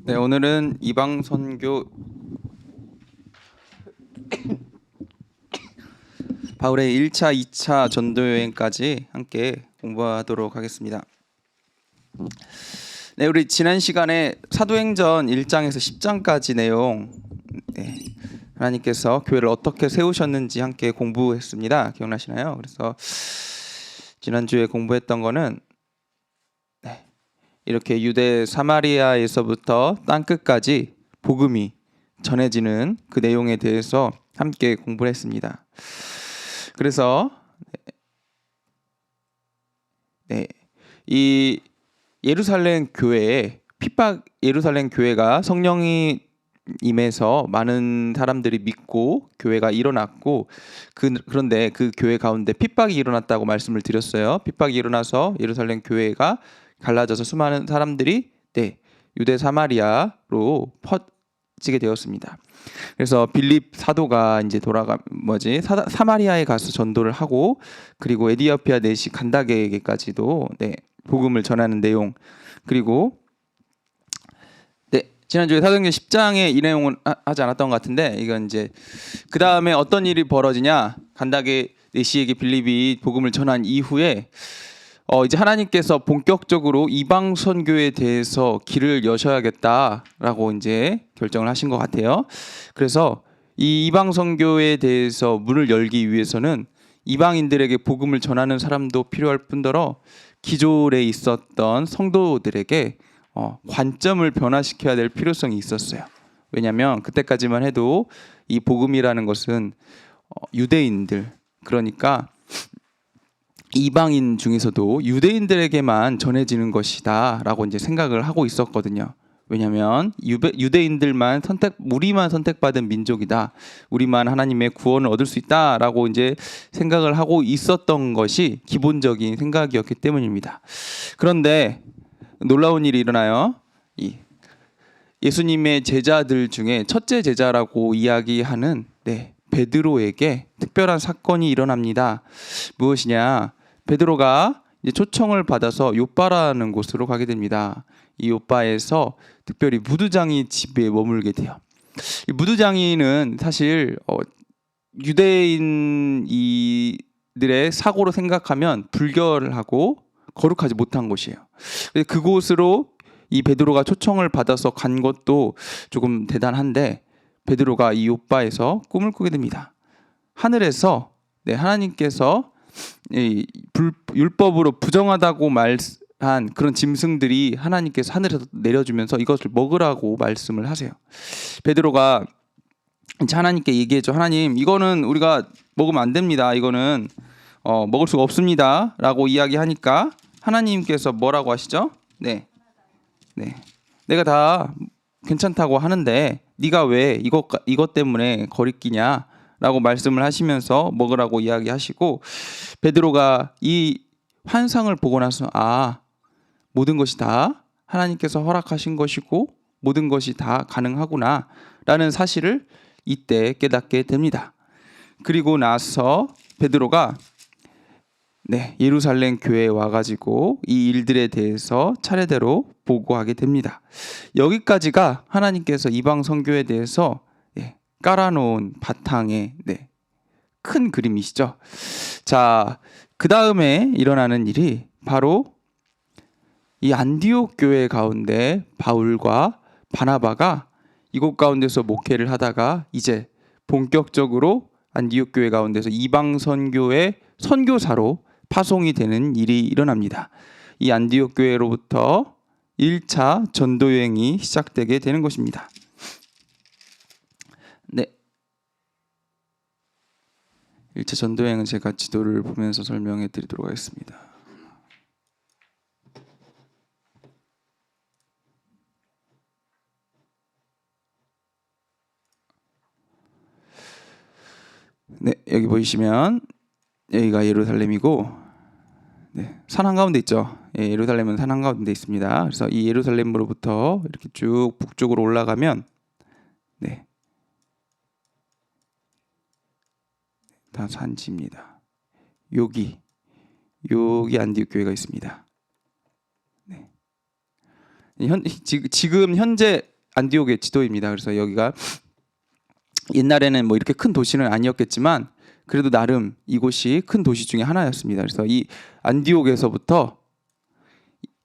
네, 오늘은 이방 선교 바울의 1차, 2차 전도 여행까지 함께 공부하도록 하겠습니다. 네, 우리 지난 시간에 사도행전 1장에서 10장까지 내용 하나님께서 교회를 어떻게 세우셨는지 함께 공부했습니다. 기억나시나요? 그래서 지난주에 공부했던 거는 이렇게 유대 사마리아에서부터 땅끝까지 복음이 전해지는 그 내용에 대해서 함께 공부를 했습니다. 그래서 이 예루살렘 교회에 예루살렘 교회가 성령이 임해서 많은 사람들이 믿고 교회가 일어났고 그런데 그 교회 가운데 핍박이 일어났다고 말씀을 드렸어요. 핍박이 일어나서 예루살렘 교회가 갈라져서 수많은 사람들이 유대 사마리아로 퍼지게 되었습니다. 그래서 빌립 사도가 이제 사마리아에 가서 전도를 하고 그리고 에디오피아 내시 간다게에게까지도 복음을 전하는 내용, 그리고 지난주에 사도행전 10장에 이 내용은 하지 않았던 것 같은데, 이건 이제 그 다음에 어떤 일이 벌어지냐, 간다게 내시에게 빌립이 복음을 전한 이후에 이제 하나님께서 본격적으로 이방 선교에 대해서 길을 여셔야겠다라고 이제 결정을 하신 것 같아요. 그래서 이 이방 선교에 대해서 문을 열기 위해서는 이방인들에게 복음을 전하는 사람도 필요할 뿐더러 기존에 있었던 성도들에게 관점을 변화시켜야 될 필요성이 있었어요. 왜냐하면 그때까지만 해도 이 복음이라는 것은 유대인들, 그러니까 이방인 중에서도 유대인들에게만 전해지는 것이다 라고 이제 생각을 하고 있었거든요. 왜냐하면 우리만 선택받은 민족이다, 우리만 하나님의 구원을 얻을 수 있다 라고 이제 생각을 하고 있었던 것이 기본적인 생각이었기 때문입니다. 그런데 놀라운 일이 일어나요. 예수님의 제자들 중에 첫째 제자라고 이야기하는 베드로에게 특별한 사건이 일어납니다. 무엇이냐? 베드로가 이제 초청을 받아서 요빠라는 곳으로 가게 됩니다. 이 요빠에서 특별히 무두장이 집에 머물게 돼요. 이 무두장이는 사실 유대인 이들의 사고로 생각하면 불결하고 거룩하지 못한 곳이에요. 그곳으로 이 베드로가 초청을 받아서 간 것도 조금 대단한데, 베드로가 이 요빠에서 꿈을 꾸게 됩니다. 하늘에서 하나님께서 율법으로 부정하다고 말한 그런 짐승들이 하나님께서 하늘에서 내려주면서 이것을 먹으라고 말씀을 하세요. 베드로가 이제 하나님께 얘기했죠. 하나님, 이거는 우리가 먹으면 안 됩니다. 이거는 먹을 수가 없습니다 라고 이야기하니까 하나님께서 뭐라고 하시죠? 내가 다 괜찮다고 하는데 네가 왜 이것 때문에 거리끼냐 라고 말씀을 하시면서 먹으라고 이야기하시고, 베드로가 이 환상을 보고 나서 모든 것이 다 하나님께서 허락하신 것이고 모든 것이 다 가능하구나 라는 사실을 이때 깨닫게 됩니다. 그리고 나서 베드로가 예루살렘 교회에 와가지고 이 일들에 대해서 차례대로 보고하게 됩니다. 여기까지가 하나님께서 이방 선교에 대해서 깔아놓은 바탕의 큰 그림이시죠. 자, 그 다음에 일어나는 일이 바로 이 안디옥 교회 가운데 바울과 바나바가 이곳 가운데서 목회를 하다가 이제 본격적으로 안디옥 교회 가운데서 이방 선교의 선교사로 파송이 되는 일이 일어납니다. 이 안디옥 교회로부터 1차 전도 여행이 시작되게 되는 것입니다. 1차 전도 여행은 제가 지도를 보면서 설명해 드리도록 하겠습니다. 여기 보이시면 여기가 예루살렘이고 산 한가운데 있죠. 예루살렘은 산 한가운데 있습니다. 그래서 이 예루살렘으로부터 이렇게 쭉 북쪽으로 올라가면 다 산지입니다. 여기 안디옥 교회가 있습니다. 지금 현재 안디옥의 지도입니다. 그래서 여기가 옛날에는 뭐 이렇게 큰 도시는 아니었겠지만 그래도 나름 이곳이 큰 도시 중에 하나였습니다. 그래서 이 안디옥에서부터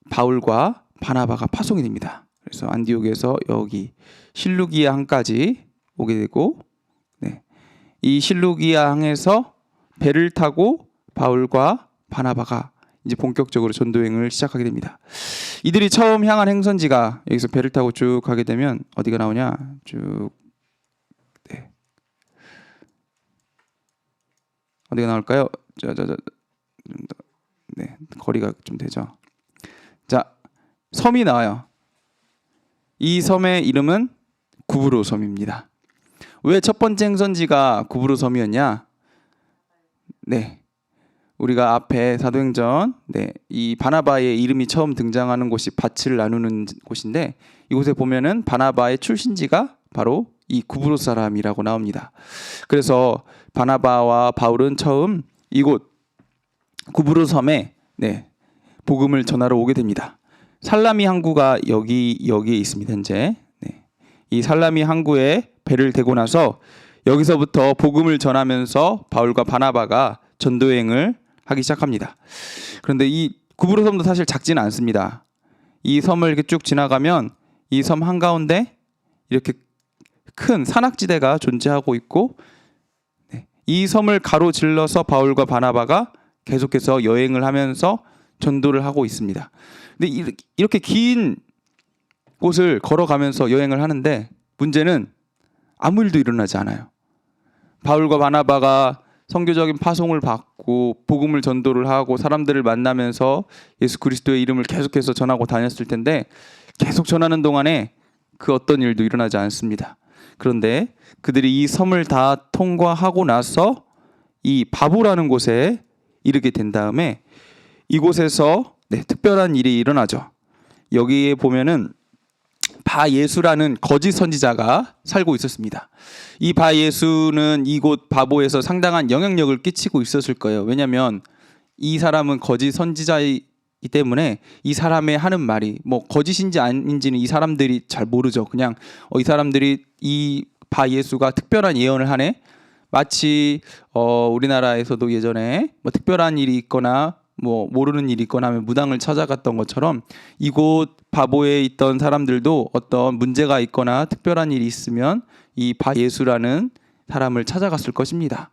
바울과 바나바가 파송이 됩니다. 그래서 안디옥에서 여기 실루기아 항까지 오게 되고, 네. 이 실루기아 항에서 배를 타고 바울과 바나바가 이제 본격적으로 전도행을 시작하게 됩니다. 이들이 처음 향한 행선지가 여기서 배를 타고 쭉 가게 되면 어디가 나오냐? 쭉 네. 어디가 나올까요? 네, 거리가 좀 되죠. 자, 섬이 나와요. 이 섬의 이름은 구브로 섬입니다. 왜 첫 번째 행선지가 구브로 섬이었냐? 네, 우리가 앞에 사도행전, 네, 이 바나바의 이름이 처음 등장하는 곳이 밭을 나누는 곳인데 이곳에 보면은 바나바의 출신지가 바로 이 구브로 사람이라고 나옵니다. 그래서 바나바와 바울은 처음 이곳 구브로 섬에 네, 복음을 전하러 오게 됩니다. 살라미 항구가 여기에 있습니다. 현재 네. 이 살라미 항구에 배를 대고 나서 여기서부터 복음을 전하면서 바울과 바나바가 전도행을 하기 시작합니다. 그런데 이 구브로 섬도 사실 작지는 않습니다. 이 섬을 이렇게 쭉 지나가면 이 섬 한가운데 이렇게 큰 산악지대가 존재하고 있고, 네. 이 섬을 가로질러서 바울과 바나바가 계속해서 여행을 하면서 전도를 하고 있습니다. 근데 이렇게 긴 곳을 걸어가면서 여행을 하는데 문제는 아무 일도 일어나지 않아요. 바울과 바나바가 선교적인 파송을 받고 복음을 전도를 하고 사람들을 만나면서 예수 그리스도의 이름을 계속해서 전하고 다녔을 텐데 계속 전하는 동안에 그 어떤 일도 일어나지 않습니다. 그런데 그들이 이 섬을 다 통과하고 나서 이 바보라는 곳에 이르게 된 다음에 이곳에서 네, 특별한 일이 일어나죠. 여기에 보면은 바예수라는 거짓 선지자가 살고 있었습니다. 이 바예수는 이곳 바보에서 상당한 영향력을 끼치고 있었을 거예요. 왜냐하면 이 사람은 거짓 선지자이기 때문에 이 사람의 하는 말이 뭐 거짓인지 아닌지는 이 사람들이 잘 모르죠. 그냥 이 사람들이 이 바예수가 특별한 예언을 하네. 마치 우리나라에서도 예전에 뭐 특별한 일이 있거나 뭐 모르는 일이 있거나 하면 무당을 찾아갔던 것처럼 이곳 바보에 있던 사람들도 어떤 문제가 있거나 특별한 일이 있으면 이 바예수라는 사람을 찾아갔을 것입니다.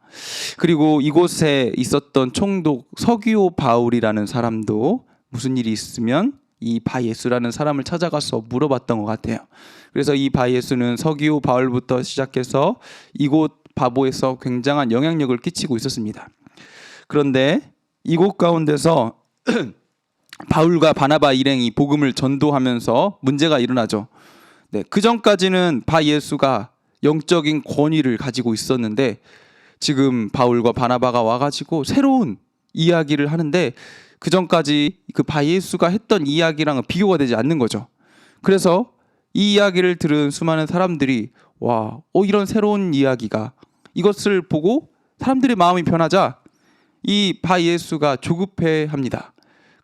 그리고 이곳에 있었던 총독 서기오 바울이라는 사람도 무슨 일이 있으면 이 바예수라는 사람을 찾아가서 물어봤던 것 같아요. 그래서 이 바예수는 서기오 바울부터 시작해서 이곳 바보에서 굉장한 영향력을 끼치고 있었습니다. 그런데 이곳 가운데서 바울과 바나바 일행이 복음을 전도하면서 문제가 일어나죠. 네, 그 전까지는 바예수가 영적인 권위를 가지고 있었는데 지금 바울과 바나바가 와가지고 새로운 이야기를 하는데 그 전까지 그 바예수가 했던 이야기랑은 비교가 되지 않는 거죠. 그래서 이 이야기를 들은 수많은 사람들이 와, 이런 새로운 이야기가 이것을 보고 사람들의 마음이 변하자 이 바예수가 조급해합니다.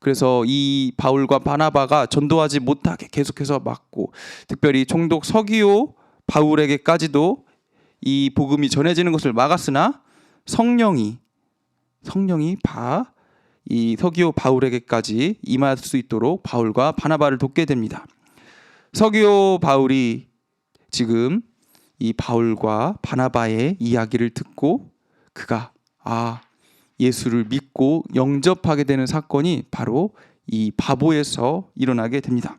그래서 이 바울과 바나바가 전도하지 못하게 계속해서 막고 특별히 총독 서기오 바울에게까지도 이 복음이 전해지는 것을 막았으나 성령이 이 서기오 바울에게까지 임할 수 있도록 바울과 바나바를 돕게 됩니다. 서기오 바울이 지금 이 바울과 바나바의 이야기를 듣고 그가 예수를 믿고 영접하게 되는 사건이 바로 이 바보에서 일어나게 됩니다.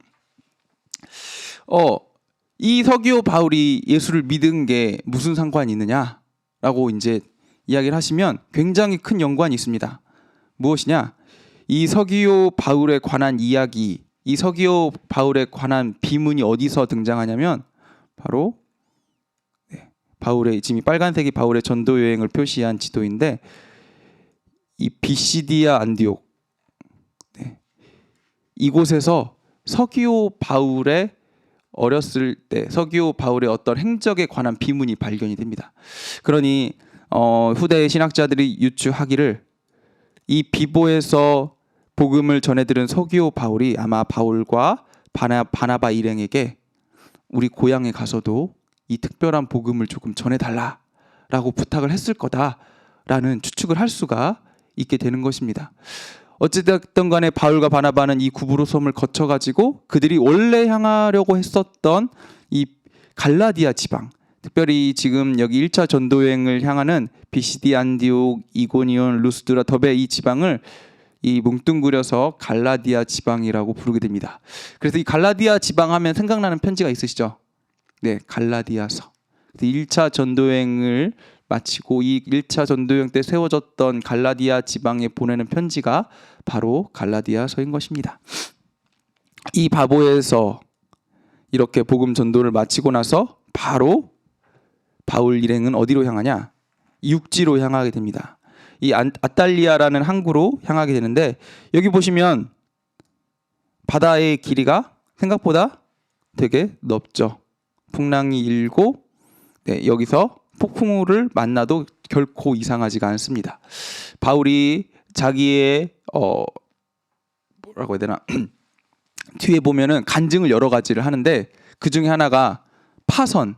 이 서기오 바울이 예수를 믿은 게 무슨 상관이 있느냐라고 이제 이야기를 하시면 굉장히 큰 연관이 있습니다. 무엇이냐? 이 서기오 바울에 관한 이야기, 이 서기오 바울에 관한 비문이 어디서 등장하냐면 바로 바울의 지금 빨간색이 바울의 전도 여행을 표시한 지도인데 이 비시디아 안디옥 이곳에서 서기오 바울의 어렸을 때 서기오 바울의 어떤 행적에 관한 비문이 발견이 됩니다. 그러니 후대 신학자들이 유추하기를 이 비보에서 복음을 전해들은 서기오 바울이 아마 바울과 바나바 일행에게 우리 고향에 가서도 이 특별한 복음을 조금 전해달라라고 부탁을 했을 거다라는 추측을 할 수가 있게 되는 것입니다. 어찌됐든 간에 바울과 바나바는 이 구브로 섬을 거쳐가지고 그들이 원래 향하려고 했었던 이 갈라디아 지방, 특별히 지금 여기 1차 전도여행을 향하는 비시디, 안디옥, 이고니온, 루스드라, 더베 이 지방을 이 뭉뚱그려서 갈라디아 지방이라고 부르게 됩니다. 그래서 이 갈라디아 지방 하면 생각나는 편지가 있으시죠? 네, 갈라디아서. 1차 전도여행을 마치고 이 1차 전도여행 때 세워졌던 갈라디아 지방에 보내는 편지가 바로 갈라디아서인 것입니다. 이 바보에서 이렇게 복음 전도를 마치고 나서 바로 바울 일행은 어디로 향하냐? 육지로 향하게 됩니다. 이 아탈리아라는 항구로 향하게 되는데 여기 보시면 바다의 길이가 생각보다 되게 넓죠. 풍랑이 일고 여기서 폭풍우를 만나도 결코 이상하지가 않습니다. 바울이 자기의 뭐라고 해야 되나 뒤에 보면은 간증을 여러 가지를 하는데 그 중에 하나가 파선,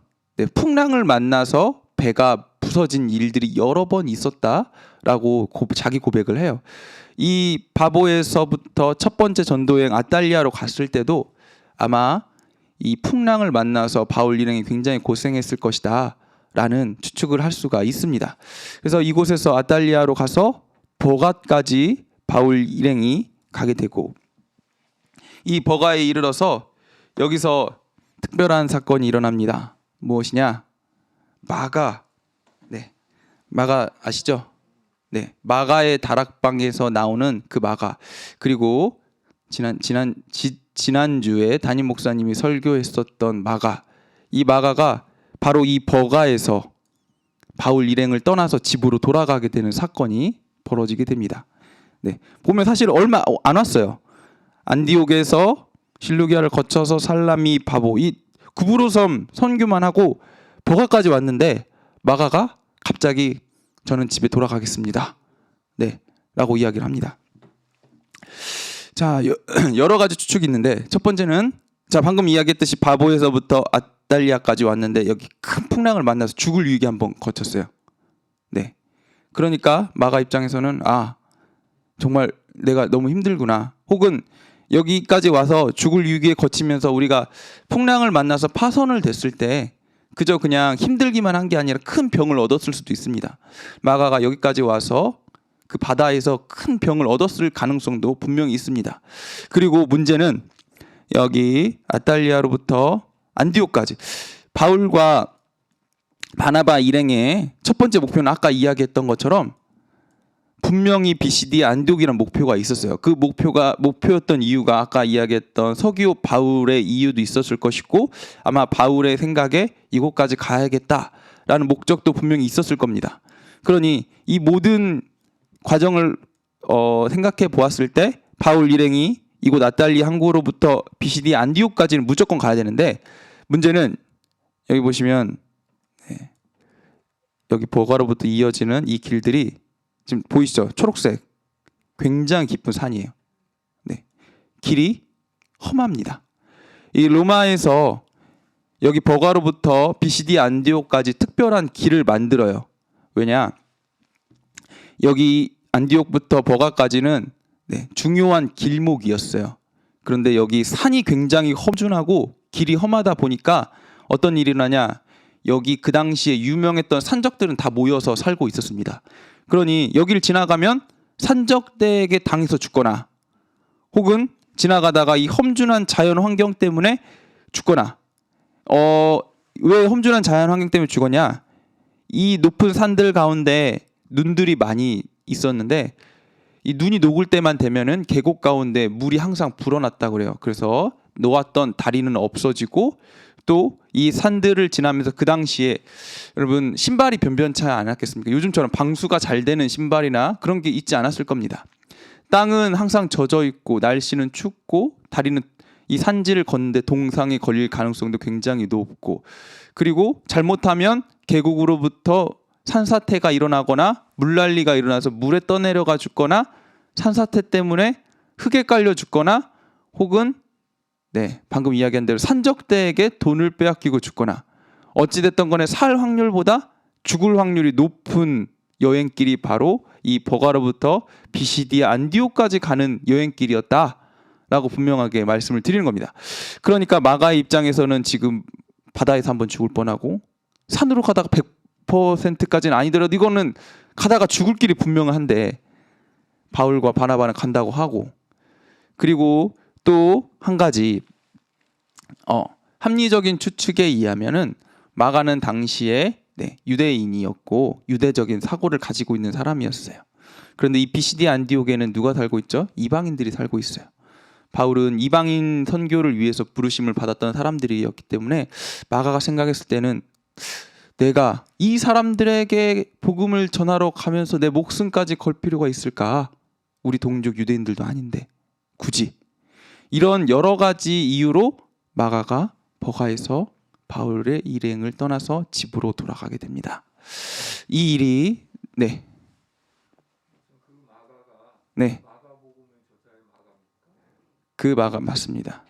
풍랑을 만나서 배가 부서진 일들이 여러 번 있었다라고 자기 고백을 해요. 이 바보에서부터 첫 번째 전도여행 아탈리아로 갔을 때도 아마 이 풍랑을 만나서 바울 일행이 굉장히 고생했을 것이다 라는 추측을 할 수가 있습니다. 그래서 이곳에서 아탈리아로 가서 버가까지 바울 일행이 가게 되고 이 버가에 이르러서 여기서 특별한 사건이 일어납니다. 무엇이냐? 마가 아시죠? 네, 마가의 다락방에서 나오는 그 마가, 그리고 지난주에 담임 목사님이 설교했었던 마가, 이 마가가 바로 이 버가에서 바울 일행을 떠나서 집으로 돌아가게 되는 사건이 벌어지게 됩니다. 네, 보면 사실 얼마 안 왔어요. 안디옥에서 실루기아를 거쳐서 살라미, 바보, 이 구브로섬 선교만 하고 버가까지 왔는데 마가가 갑자기 저는 집에 돌아가겠습니다. 네, 라고 이야기를 합니다. 자, 여러 가지 추측이 있는데 첫 번째는 자 방금 이야기했듯이 바보에서부터 아탈리아까지 왔는데 여기 큰 풍랑을 만나서 죽을 위기 한번 거쳤어요. 네, 그러니까 마가 입장에서는 정말 내가 너무 힘들구나, 혹은 여기까지 와서 죽을 위기에 거치면서 우리가 풍랑을 만나서 파선을 됐을 때 그저 그냥 힘들기만 한 게 아니라 큰 병을 얻었을 수도 있습니다. 마가가 여기까지 와서 그 바다에서 큰 병을 얻었을 가능성도 분명히 있습니다. 그리고 문제는 여기 아탈리아로부터 안디옥까지 바울과 바나바 일행의 첫 번째 목표는 아까 이야기했던 것처럼 분명히 비시디 안디옥이라는 목표가 있었어요. 그 목표였던 이유가 아까 이야기했던 서기오 바울의 이유도 있었을 것이고 아마 바울의 생각에 이곳까지 가야겠다라는 목적도 분명히 있었을 겁니다. 그러니 이 모든 과정을 생각해 보았을 때 바울 일행이 이곳 아탈리아 항구로부터 비시디 안디옥까지는 무조건 가야 되는데 문제는 여기 보시면 여기 버가로부터 이어지는 이 길들이 지금 보이시죠? 초록색 굉장히 깊은 산이에요. 네, 길이 험합니다. 이 로마에서 여기 버가로부터 비시디 안디옥까지 특별한 길을 만들어요. 왜냐? 여기 안디옥부터 버가까지는 중요한 길목이었어요. 그런데 여기 산이 굉장히 험준하고 길이 험하다 보니까 어떤 일이 일어나냐? 여기 그 당시에 유명했던 산적들은 다 모여서 살고 있었습니다. 그러니 여기를 지나가면 산적들에게 당해서 죽거나 혹은 지나가다가 이 험준한 자연 환경 때문에 죽거나 왜 험준한 자연 환경 때문에 죽었냐? 이 높은 산들 가운데 눈들이 많이 있었는데 이 눈이 녹을 때만 되면은 계곡 가운데 물이 항상 불어났다고 그래요. 그래서 놓았던 다리는 없어지고 또 이 산들을 지나면서 그 당시에 여러분 신발이 변변치 않았겠습니까? 요즘처럼 방수가 잘 되는 신발이나 그런 게 있지 않았을 겁니다. 땅은 항상 젖어 있고 날씨는 춥고 다리는 이 산지를 걷는데 동상에 걸릴 가능성도 굉장히 높고 그리고 잘못하면 계곡으로부터 산사태가 일어나거나 물난리가 일어나서 물에 떠내려가 죽거나 산사태 때문에 흙에 깔려 죽거나 혹은 네, 방금 이야기한 대로 산적대에게 돈을 빼앗기고 죽거나 어찌됐던 간에 살 확률보다 죽을 확률이 높은 여행길이 바로 이 버가로부터 비시디아 안디옥까지 가는 여행길이었다라고 분명하게 말씀을 드리는 겁니다. 그러니까 마가의 입장에서는 지금 바다에서 한번 죽을 뻔하고 산으로 가다가 100%까지는 아니더라도 이거는 가다가 죽을 길이 분명한데 바울과 바나바는 간다고 하고, 그리고 또 한 가지 합리적인 추측에 의하면은 마가는 당시에 유대인이었고 유대적인 사고를 가지고 있는 사람이었어요. 그런데 이 비시디아 안디옥에는 누가 살고 있죠? 이방인들이 살고 있어요. 바울은 이방인 선교를 위해서 부르심을 받았던 사람들이었기 때문에 마가가 생각했을 때는 내가 이 사람들에게 복음을 전하러 가면서 내 목숨까지 걸 필요가 있을까? 우리 동족 유대인들도 아닌데 굳이. 이런 여러 가지 이유로 마가가 버가에서 바울의 일행을 떠나서 집으로 돌아가게 됩니다. 이 일이 그 마가 맞습니다.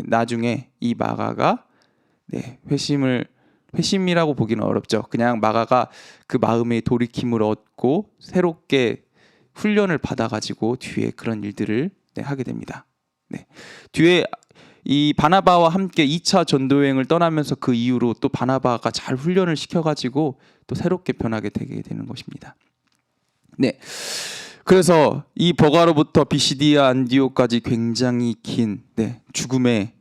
나중에 이 마가가 회심이라고 보기는 어렵죠. 그냥 마가가 그 마음의 돌이킴을 얻고 새롭게 훈련을 받아가지고 뒤에 그런 일들을 하게 됩니다. 뒤에 이 바나바와 함께 2차 전도여행을 떠나면서 그 이후로 또 바나바가 잘 훈련을 시켜가지고 또 새롭게 변하게 되게 되는 것입니다. 그래서 이 버가로부터 비시디아 안디옥까지 굉장히 긴 죽음의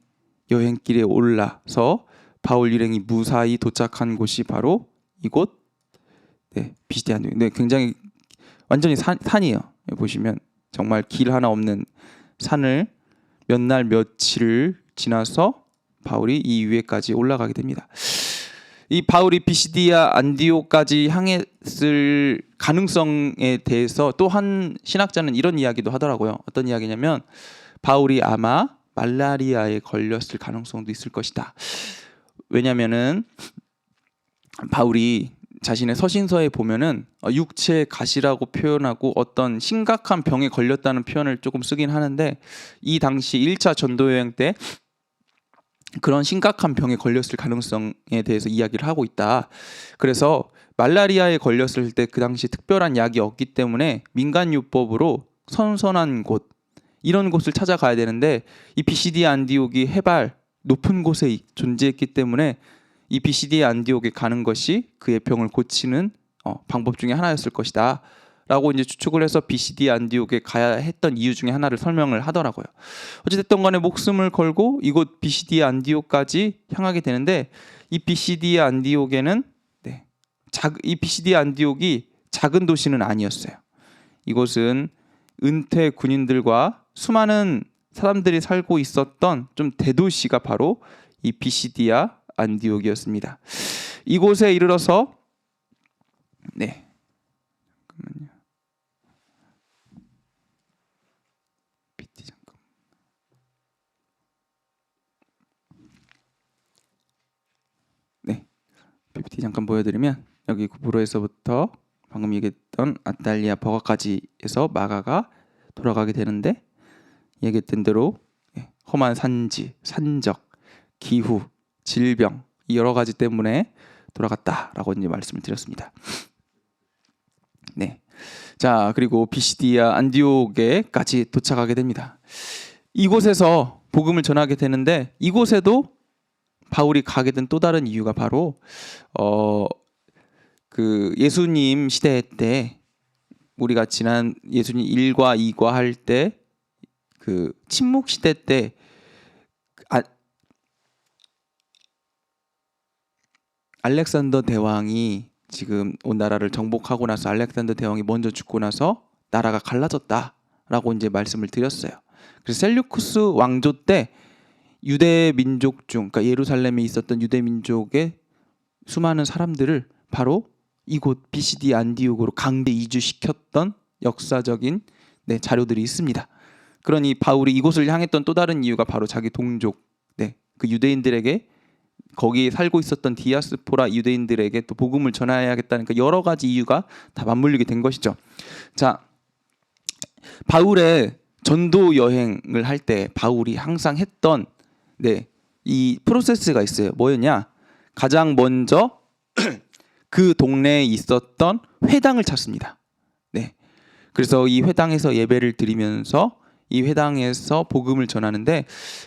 여행길에 올라서 바울 일행이 무사히 도착한 곳이 바로 이곳 비시디아 안디옥. 굉장히 완전히 산이에요. 보시면 정말 길 하나 없는 산을 몇 날 며칠을 지나서 바울이 이 위에까지 올라가게 됩니다. 이 바울이 비시디아 안디옥까지 향했을 가능성에 대해서 또 한 신학자는 이런 이야기도 하더라고요. 어떤 이야기냐면 바울이 아마 말라리아에 걸렸을 가능성도 있을 것이다. 왜냐면은 바울이 자신의 서신서에 보면은 육체의 가시라고 표현하고 어떤 심각한 병에 걸렸다는 표현을 조금 쓰긴 하는데, 이 당시 1차 전도여행 때 그런 심각한 병에 걸렸을 가능성에 대해서 이야기를 하고 있다. 그래서 말라리아에 걸렸을 때 그 당시 특별한 약이 없기 때문에 민간요법으로 선선한 곳, 이런 곳을 찾아가야 되는데 이 비시디아 안디옥이 해발 높은 곳에 존재했기 때문에 이 비시디아 안디옥에 가는 것이 그의 병을 고치는 방법 중에 하나였을 것이다 라고 이제 추측을 해서 비시디아 안디옥에 가야 했던 이유 중에 하나를 설명을 하더라고요. 어찌됐든 간에 목숨을 걸고 이곳 비시디아 안디옥까지 향하게 되는데, 이 비시디아 안디옥에는 이 비시디아 안디옥이 작은 도시는 아니었어요. 이곳은 은퇴 군인들과 수많은 사람들이 살고 있었던 좀 대도시가 바로 이 비시디아 안디옥이었습니다. 이곳에 이르러서 잠깐만요. PPT 잠깐 보여드리면 여기 구브로에서부터 방금 얘기했던 아탈리아 버가까지 해서 마가가 돌아가게 되는데, 얘기했던 대로 험한 산지, 산적, 기후, 질병 여러 가지 때문에 돌아갔다라고 이제 말씀을 드렸습니다. 자, 그리고 비시디아 안디옥에까지 도착하게 됩니다. 이곳에서 복음을 전하게 되는데, 이곳에도 바울이 가게 된 또 다른 이유가 바로 그 예수님 시대 때, 우리가 지난 예수님 1과 2과 할 때 그 침묵 시대 때 알렉산더 대왕이 지금 온 나라를 정복하고 나서 알렉산더 대왕이 먼저 죽고 나서 나라가 갈라졌다라고 이제 말씀을 드렸어요. 그래서 셀류쿠스 왕조 때 유대 민족 중, 그러니까 예루살렘에 있었던 유대 민족의 수많은 사람들을 바로 이곳 비시디 안디옥으로 강제 이주시켰던 역사적인 자료들이 있습니다. 그러니 바울이 이곳을 향했던 또 다른 이유가 바로 자기 동족, 그 유대인들에게, 거기에 살고 있었던 디아스포라 유대인들에게 또 복음을 전해야겠다는 그 여러 가지 이유가 다 맞물리게 된 것이죠. 자, 바울의 전도 여행을 할 때 바울이 항상 했던 네, 이 프로세스가 있어요. 뭐였냐? 가장 먼저 그 동네에 있었던 회당을 찾습니다. 네, 그래서 이 회당에서 예배를 드리면서 이 회당에서 복음을 전하는데,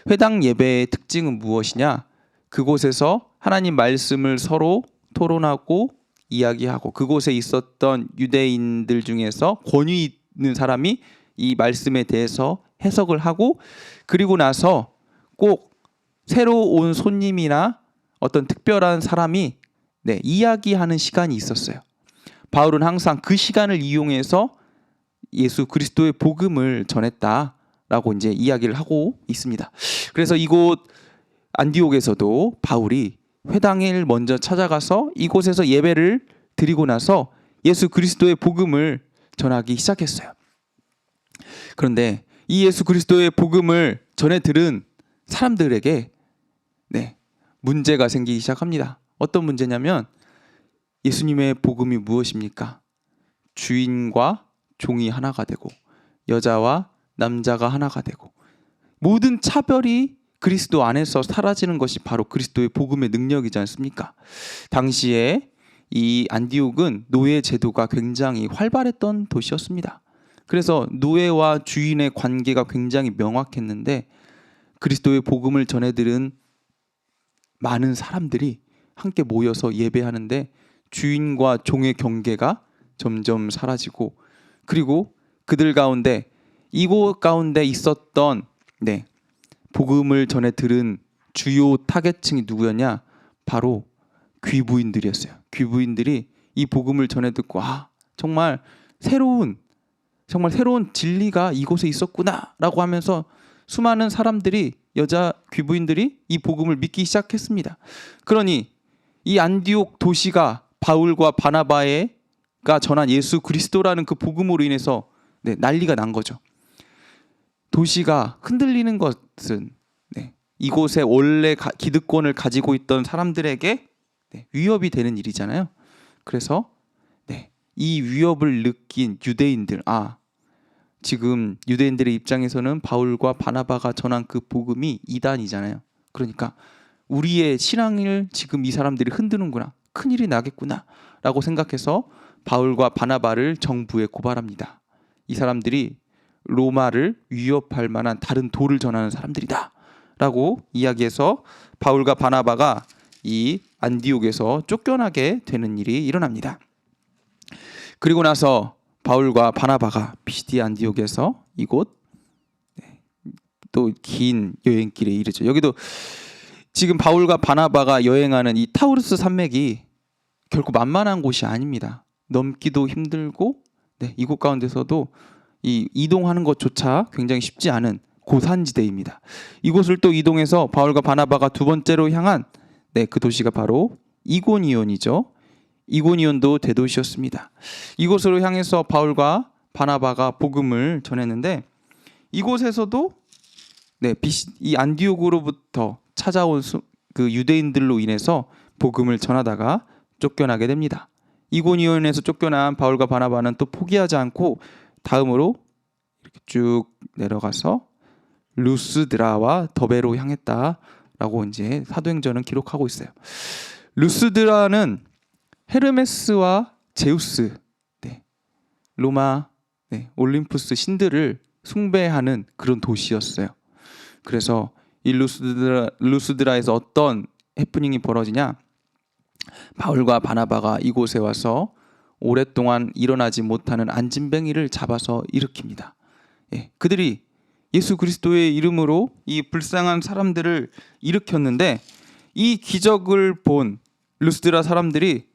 회당 예배의 특징은 무엇이냐? 그곳에서 하나님 말씀을 서로 토론하고 이야기하고, 그곳에 있었던 유대인들 중에서 권위 있는 사람이 이 말씀에 대해서 해석을 하고, 그리고 나서 꼭 새로 온 손님이나 어떤 특별한 사람이 이야기하는 시간이 있었어요. 바울은 항상 그 시간을 이용해서 예수 그리스도의 복음을 전했다라고 이제 이야기를 하고 있습니다. 그래서 이곳 안디옥에서도 바울이 회당을 먼저 찾아가서 이곳에서 예배를 드리고 나서 예수 그리스도의 복음을 전하기 시작했어요. 그런데 이 예수 그리스도의 복음을 전해 들은 사람들에게 문제가 생기기 시작합니다. 어떤 문제냐면, 예수님의 복음이 무엇입니까? 주인과 종이 하나가 되고, 여자와 남자가 하나가 되고, 모든 차별이 그리스도 안에서 사라지는 것이 바로 그리스도의 복음의 능력이지 않습니까? 당시에 이 안디옥은 노예 제도가 굉장히 활발했던 도시였습니다. 그래서 노예와 주인의 관계가 굉장히 명확했는데, 그리스도의 복음을 전해들은 많은 사람들이 함께 모여서 예배하는데 주인과 종의 경계가 점점 사라지고, 그리고 그들 가운데, 이곳 가운데 있었던 복음을 전해 들은 주요 타겟층이 누구였냐? 바로 귀부인들이었어요. 귀부인들이 이 복음을 전해 듣고, 정말 새로운 진리가 이곳에 있었구나라고 하면서 수많은 사람들이, 여자 귀부인들이 이 복음을 믿기 시작했습니다. 그러니 이 안디옥 도시가 바울과 바나바가 전한 예수 그리스도라는 그 복음으로 인해서 난리가 난 거죠. 도시가 흔들리는 것은 이곳에 원래 기득권을 가지고 있던 사람들에게 위협이 되는 일이잖아요. 그래서 이 위협을 느낀 유대인들, 지금 유대인들의 입장에서는 바울과 바나바가 전한 그 복음이 이단이잖아요. 그러니까 우리의 신앙을 지금 이 사람들이 흔드는구나, 큰일이 나겠구나 라고 생각해서 바울과 바나바를 정부에 고발합니다. 이 사람들이 로마를 위협할 만한 다른 도를 전하는 사람들이다 라고 이야기해서 바울과 바나바가 이 안디옥에서 쫓겨나게 되는 일이 일어납니다. 그리고 나서 바울과 바나바가 피시디아 안디옥에서 이곳 또 긴 여행길에 이르죠. 여기도 지금 바울과 바나바가 여행하는 이 타우루스 산맥이 결코 만만한 곳이 아닙니다. 넘기도 힘들고 이곳 가운데서도 이 이동하는 것조차 굉장히 쉽지 않은 고산지대입니다. 이곳을 또 이동해서 바울과 바나바가 두 번째로 향한 그 도시가 바로 이고니온이죠. 이고니온도 대도시였습니다. 이곳으로 향해서 바울과 바나바가 복음을 전했는데, 이곳에서도 이 안디옥으로부터 찾아온 그 유대인들로 인해서 복음을 전하다가 쫓겨나게 됩니다. 이고니온에서 쫓겨난 바울과 바나바는 또 포기하지 않고 다음으로 이렇게 쭉 내려가서 루스드라와 더베로 향했다라고 이제 사도행전은 기록하고 있어요. 루스드라는 헤르메스와 제우스, 로마 올림푸스 신들을 숭배하는 그런 도시였어요. 그래서 이 루스드라에서 어떤 해프닝이 벌어지냐? 바울과 바나바가 이곳에 와서 오랫동안 일어나지 못하는 안진뱅이를 잡아서 일으킵니다. 그들이 예수 그리스도의 이름으로 이 불쌍한 사람들을 일으켰는데, 이 기적을 본 루스드라 사람들이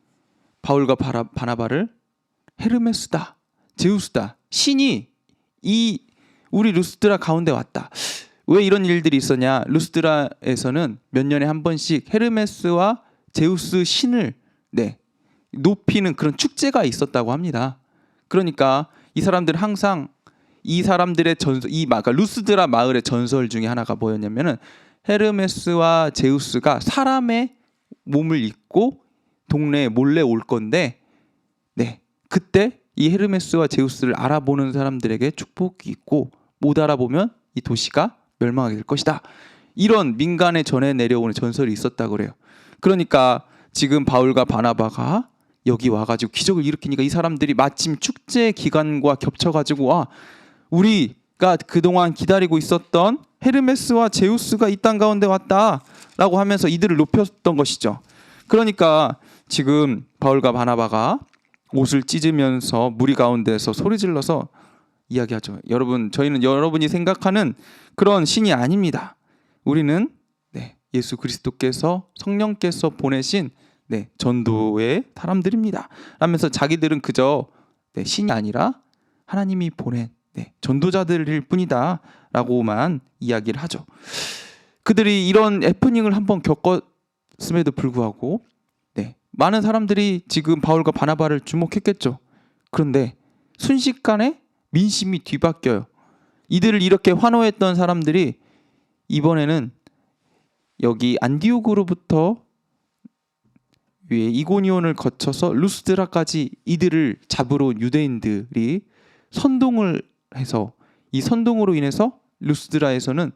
바울과 바나바를 헤르메스다, 제우스다, 신이 이 우리 루스드라 가운데 왔다. 왜 이런 일들이 있었냐? 루스드라에서는 몇 년에 한 번씩 헤르메스와 제우스 신을 높이는 그런 축제가 있었다고 합니다. 그러니까 이 사람들은 항상 이 사람들의 그러니까 루스드라 마을의 전설 중에 하나가 뭐였냐면은, 헤르메스와 제우스가 사람의 몸을 입고 동네에 몰래 올 건데, 그때 이 헤르메스와 제우스를 알아보는 사람들에게 축복이 있고, 못 알아보면 이 도시가 멸망하게 될 것이다. 이런 민간에 전해 내려오는 전설이 있었다고 그래요. 그러니까 지금 바울과 바나바가 여기 와가지고 기적을 일으키니까 이 사람들이 마침 축제 기간과 겹쳐가지고 와, 우리가 그동안 기다리고 있었던 헤르메스와 제우스가 이 땅 가운데 왔다라고 하면서 이들을 높였던 것이죠. 그러니까 지금 바울과 바나바가 옷을 찢으면서 무리 가운데서 소리 질러서 이야기하죠. 여러분, 저희는 여러분이 생각하는 그런 신이 아닙니다. 우리는 예수 그리스도께서, 성령께서 보내신 전도의 사람들입니다 하면서 자기들은 그저 신이 아니라 하나님이 보낸 전도자들일 뿐이다 라고만 이야기를 하죠. 그들이 이런 해프닝을 한번 겪었음에도 불구하고 많은 사람들이 지금 바울과 바나바를 주목했겠죠. 그런데 순식간에 민심이 뒤바뀌어요. 이들을 이렇게 환호했던 사람들이 이번에는 여기 안디옥으로부터 이고니온을 거쳐서 루스드라까지 이들을 잡으러 온 유대인들이 선동을 해서, 이 선동으로 인해서 루스드라에서는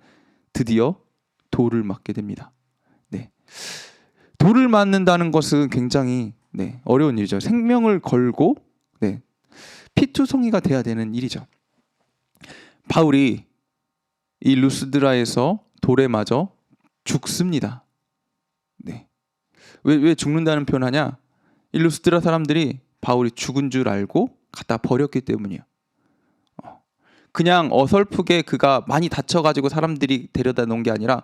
드디어 돌을 맞게 됩니다. 돌을 맞는다는 것은 굉장히 어려운 일이죠. 생명을 걸고 피투성이가 돼야 되는 일이죠. 바울이 이 루스드라에서 돌에 맞아 죽습니다. 왜 죽는다는 표현하냐? 이 루스드라 사람들이 바울이 죽은 줄 알고 갖다 버렸기 때문이에요. 그냥 어설프게 그가 많이 다쳐가지고 사람들이 데려다 놓은 게 아니라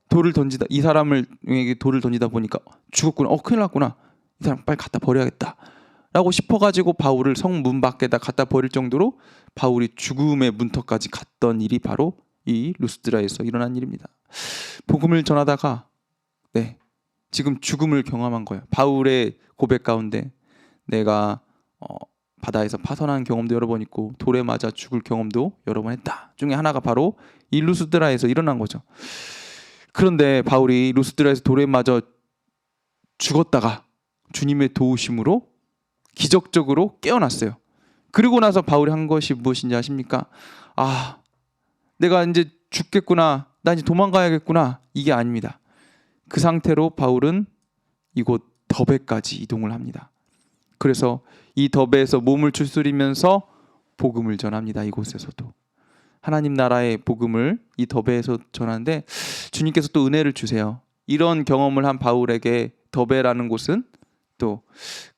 돌을 던지다, 이 사람에게 돌을 던지다 보니까 죽었구나, 큰일 났구나, 이 사람 빨리 갖다 버려야겠다 라고 싶어가지고 바울을 성문 밖에다 갖다 버릴 정도로 바울이 죽음의 문턱까지 갔던 일이 바로 이 루스드라에서 일어난 일입니다. 복음을 전하다가 지금 죽음을 경험한 거예요. 바울의 고백 가운데 내가 바다에서 파선한 경험도 여러 번 있고 돌에 맞아 죽을 경험도 여러 번 했다 중에 하나가 바로 이 루스드라에서 일어난 거죠. 그런데 바울이 루스드라에서 돌에 맞아 죽었다가 주님의 도우심으로 기적적으로 깨어났어요. 그리고 나서 바울이 한 것이 무엇인지 아십니까? 내가 이제 죽겠구나, 나 이제 도망가야겠구나, 이게 아닙니다. 그 상태로 바울은 이곳 더베까지 이동을 합니다. 그래서 이 더베에서 몸을 추스리면서 복음을 전합니다. 이곳에서도 하나님 나라의 복음을 이 더베에서 전하는데 주님께서 또 은혜를 주세요. 이런 경험을 한 바울에게 더베라는 곳은 또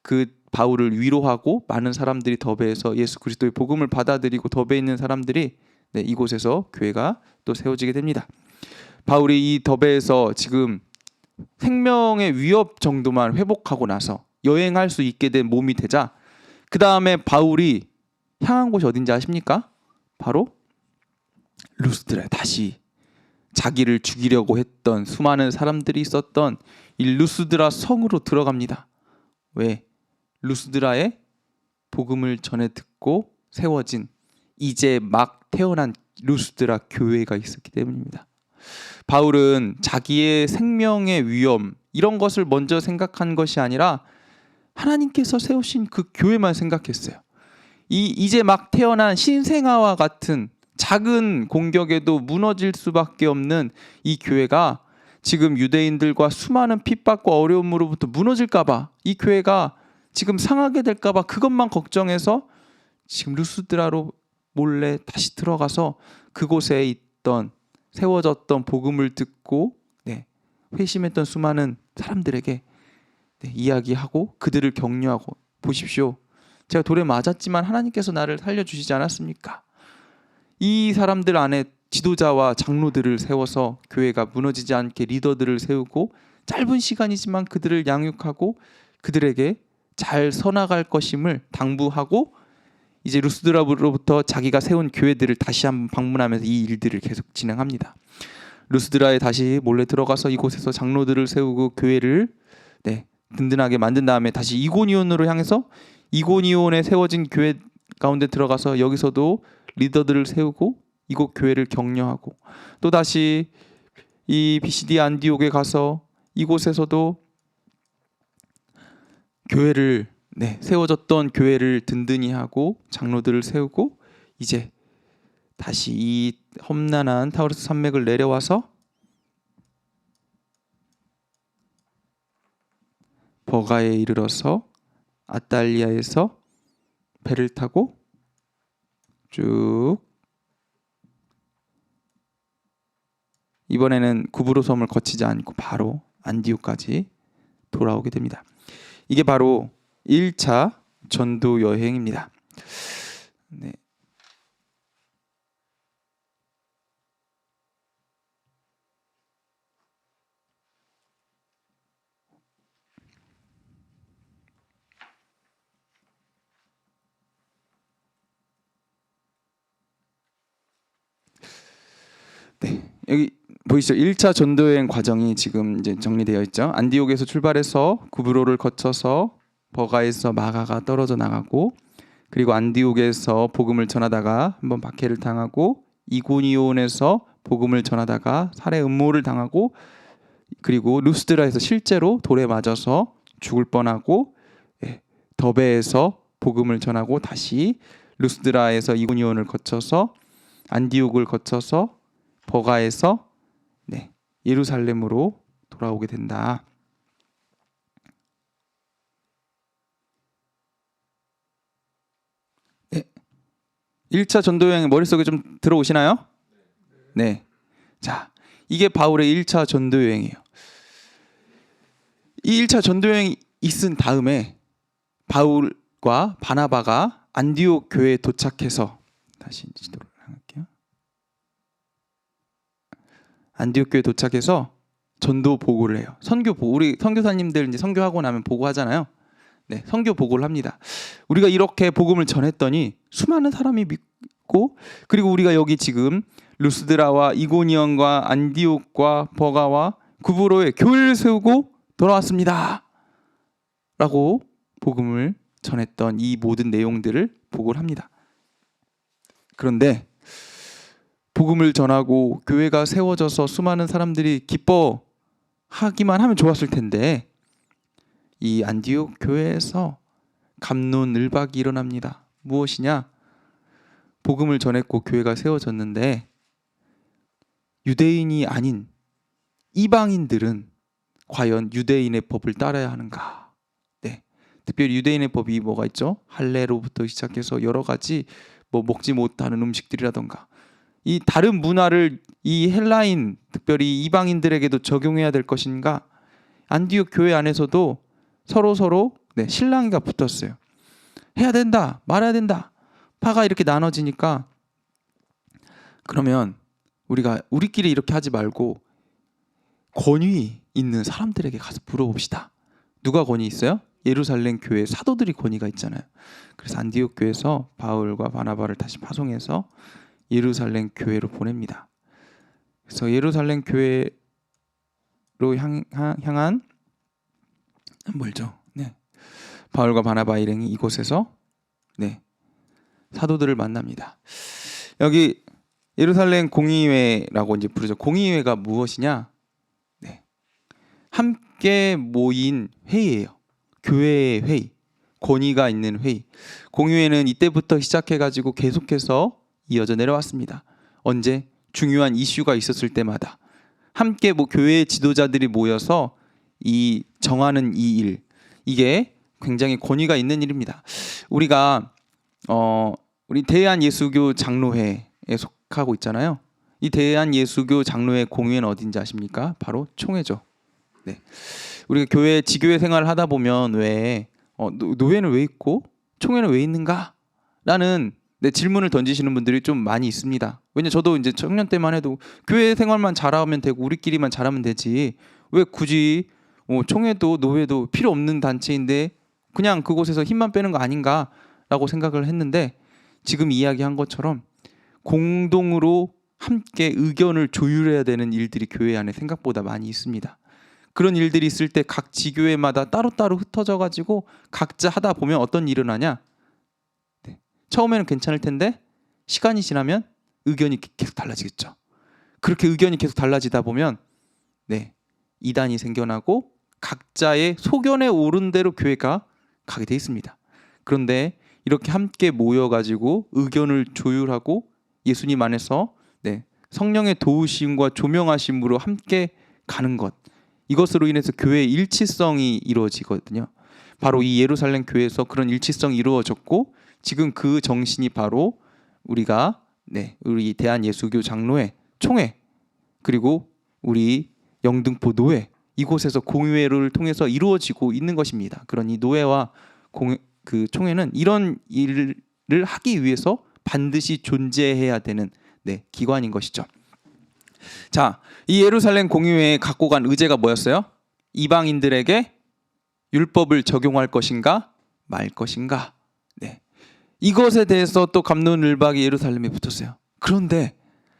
그 바울을 위로하고 많은 사람들이 더베에서 예수 그리스도의 복음을 받아들이고 더베에 있는 사람들이 이곳에서 교회가 또 세워지게 됩니다. 바울이 이 더베에서 지금 생명의 위협 정도만 회복하고 나서 여행할 수 있게 된 몸이 되자 그 다음에 바울이 향한 곳이 어딘지 아십니까? 바로 루스드라에 다시 자기를 죽이려고 했던 수많은 사람들이 있었던 이 루스드라 성으로 들어갑니다. 왜? 루스드라에 복음을 전해 듣고 세워진 이제 막 태어난 루스드라 교회가 있었기 때문입니다. 바울은 자기의 생명의 위험 이런 것을 먼저 생각한 것이 아니라 하나님께서 세우신 그 교회만 생각했어요. 이제 막 태어난 신생아와 같은 작은 공격에도 무너질 수밖에 없는 이 교회가 지금 유대인들과 수많은 핍박과 어려움으로부터 무너질까봐, 이 교회가 지금 상하게 될까봐 그것만 걱정해서 지금 루스드라로 몰래 다시 들어가서 그곳에 있던 세워졌던 복음을 듣고 회심했던 수많은 사람들에게 이야기하고 그들을 격려하고, 보십시오, 제가 돌에 맞았지만 하나님께서 나를 살려주시지 않았습니까? 이 사람들 안에 지도자와 장로들을 세워서 교회가 무너지지 않게 리더들을 세우고 짧은 시간이지만 그들을 양육하고 그들에게 잘 서나갈 것임을 당부하고 이제 루스드라로부터 자기가 세운 교회들을 다시 한번 방문하면서 이 일들을 계속 진행합니다. 루스드라에 다시 몰래 들어가서 이곳에서 장로들을 세우고 교회를 든든하게 만든 다음에 다시 이고니온으로 향해서 이고니온에 세워진 교회 가운데 들어가서 여기서도 리더들을 세우고 이곳 교회를 격려하고, 또 다시 이 비시디 안디옥에 가서 이곳에서도 교회를 세워졌던 교회를 든든히 하고 장로들을 세우고, 이제 다시 이 험난한 타우르스 산맥을 내려와서 버가에 이르러서 아달리아에서 배를 타고 쭉 이번에는 구브로 섬을 거치지 않고 바로 안디옥까지 돌아오게 됩니다. 이게 바로 1차 전도 여행입니다. 네. 네. 여기 보이시죠? 1차 전도여행 과정이 지금 이제 정리되어 있죠. 안디옥에서 출발해서 구브로를 거쳐서 버가에서 마가가 떨어져 나가고, 그리고 안디옥에서 복음을 전하다가 한번 박해를 당하고, 이고니온에서 복음을 전하다가 살해 음모를 당하고, 그리고 루스드라에서 실제로 돌에 맞아서 죽을 뻔하고, 더베에서 복음을 전하고 다시 루스드라에서 이고니온을 거쳐서 안디옥을 거쳐서 버가에서 예루살렘으로 돌아오게 된다. 네. 1차 전도여행 머릿속에 좀 들어오시나요? 네. 자, 이게 바울의 1차 전도여행이에요. 이 1차 전도여행이 있은 다음에 바울과 바나바가 안디옥 교회에 도착해서, 다시 지도를 할게요. 안디옥 교회에 도착해서 전도 보고를 해요. 선교 보고, 우리 선교사님들 이제 선교하고 나면 보고하잖아요. 네, 선교 보고를 합니다. 우리가 이렇게 복음을 전했더니 수많은 사람이 믿고, 그리고 우리가 여기 지금 루스드라와 이고니온과 안디옥과 버가와 구브로에 교회를 세우고 돌아왔습니다 라고 복음을 전했던 이 모든 내용들을 보고를 합니다. 그런데 복음을 전하고 교회가 세워져서 수많은 사람들이 기뻐하기만 하면 좋았을 텐데, 이 안디옥 교회에서 갑론을박이 일어납니다. 무엇이냐? 복음을 전했고 교회가 세워졌는데 유대인이 아닌 이방인들은 과연 유대인의 법을 따라야 하는가? 네, 특별히 유대인의 법이 뭐가 있죠? 할례로부터 시작해서 여러 가지 먹지 못하는 음식들이라던가, 이 다른 문화를 이 헬라인, 특별히 이방인들에게도 적용해야 될 것인가? 안디옥 교회 안에서도 서로 실랑이가 붙었어요. 해야 된다, 말아야 된다, 파가 이렇게 나눠지니까, 그러면 우리끼리 이렇게 하지 말고 권위 있는 사람들에게 가서 물어봅시다. 누가 권위 있어요? 예루살렘 교회 사도들이 권위가 있잖아요. 그래서 안디옥 교회에서 바울과 바나바를 다시 파송해서 예루살렘 교회로 보냅니다. 그래서 예루살렘 교회로 향한 멀죠. 네. 바울과 바나바 일행이 이곳에서 사도들을 만납니다. 여기 예루살렘 공의회라고 이제 부르죠. 공의회가 무엇이냐? 함께 모인 회의예요. 교회의 회의, 권위가 있는 회의. 공의회는 이때부터 시작해가지고 계속해서 이어져 내려왔습니다. 언제? 중요한 이슈가 있었을 때마다 함께 교회의 지도자들이 모여서 정하는 이 일, 이게 굉장히 권위가 있는 일입니다. 우리가 우리 대한예수교 장로회에 속하고 있잖아요. 이 대한예수교 장로회 공의회는 어딘지 아십니까? 바로 총회죠. 네. 우리가 교회 지교회 생활을 하다 보면 왜 노회는 왜 있고 총회는 왜 있는가? 라는 질문을 던지시는 분들이 좀 많이 있습니다. 왜냐, 저도 이제 청년 때만 해도 교회 생활만 잘하면 되고 우리끼리만 잘하면 되지, 왜 굳이 총회도 노회도 필요 없는 단체인데 그냥 그곳에서 힘만 빼는 거 아닌가라고 생각을 했는데, 지금 이야기한 것처럼 공동으로 함께 의견을 조율해야 되는 일들이 교회 안에 생각보다 많이 있습니다. 그런 일들이 있을 때 각 지교회마다 따로따로 흩어져 가지고 각자 하다 보면 어떤 일이 일어나냐? 처음에는 괜찮을 텐데 시간이 지나면 의견이 계속 달라지겠죠. 그렇게 의견이 계속 달라지다 보면 이단이 생겨나고 각자의 소견에 오른 대로 교회가 가게 돼 있습니다. 그런데 이렇게 함께 모여가지고 의견을 조율하고 예수님 안에서 성령의 도우심과 조명하심으로 함께 가는 것, 이것으로 인해서 교회의 일치성이 이루어지거든요. 바로 이 예루살렘 교회에서 그런 일치성이 이루어졌고 지금 그 정신이 바로 우리가 우리 대한예수교 장로회 총회 그리고 우리 영등포 노회 이곳에서 공의회를 통해서 이루어지고 있는 것입니다. 그런 이 노회와 그 총회는 이런 일을 하기 위해서 반드시 존재해야 되는 기관인 것이죠. 자, 이 예루살렘 공의회에 갖고 간 의제가 뭐였어요? 이방인들에게 율법을 적용할 것인가 말 것인가. 이것에 대해서 또 갑론을박이 예루살렘에 붙었어요. 그런데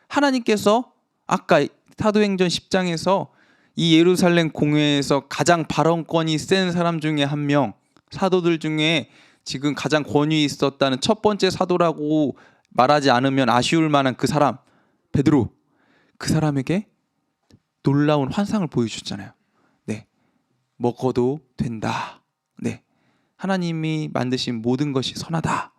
하나님께서 아까 사도행전 10장에서 이 예루살렘 공회에서 가장 발언권이 센 사람 중에 한 명, 사도들 중에 지금 가장 권위 있었다는 첫 번째 사도라고 말하지 않으면 아쉬울 만한 그 사람 베드로, 그 사람에게 놀라운 환상을 보여주셨잖아요. 먹어도 된다. 하나님이 만드신 모든 것이 선하다.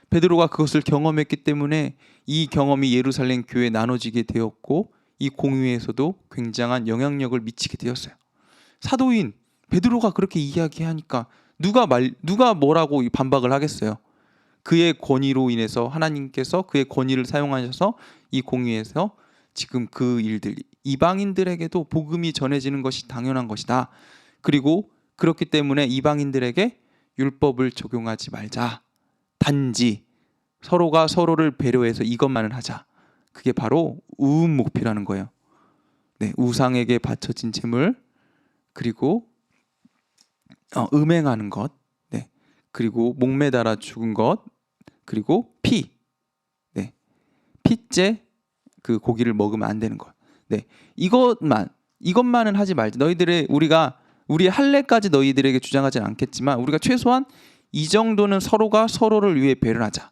베드로가 그것을 경험했기 때문에 이 경험이 예루살렘 교회에 나눠지게 되었고 이 공의회에서도 굉장한 영향력을 미치게 되었어요. 사도인 베드로가 그렇게 이야기하니까 누가 뭐라고 반박을 하겠어요. 그의 권위로 인해서 하나님께서 그의 권위를 사용하셔서 이 공의회에서 지금 그 일들 이방인들에게도 복음이 전해지는 것이 당연한 것이다. 그리고 그렇기 때문에 이방인들에게 율법을 적용하지 말자. 단지 서로가 서로를 배려해서 이것만을 하자. 그게 바로 우음 목표라는 거예요. 우상에게 바쳐진 제물 그리고 음행하는 것, 그리고 목매달아 죽은 것, 그리고 피째 그 고기를 먹으면 안 되는 것. 이것만은 하지 말자. 우리 할례까지 너희들에게 주장하지는 않겠지만 우리가 최소한 이 정도는 서로가 서로를 위해 배려하자.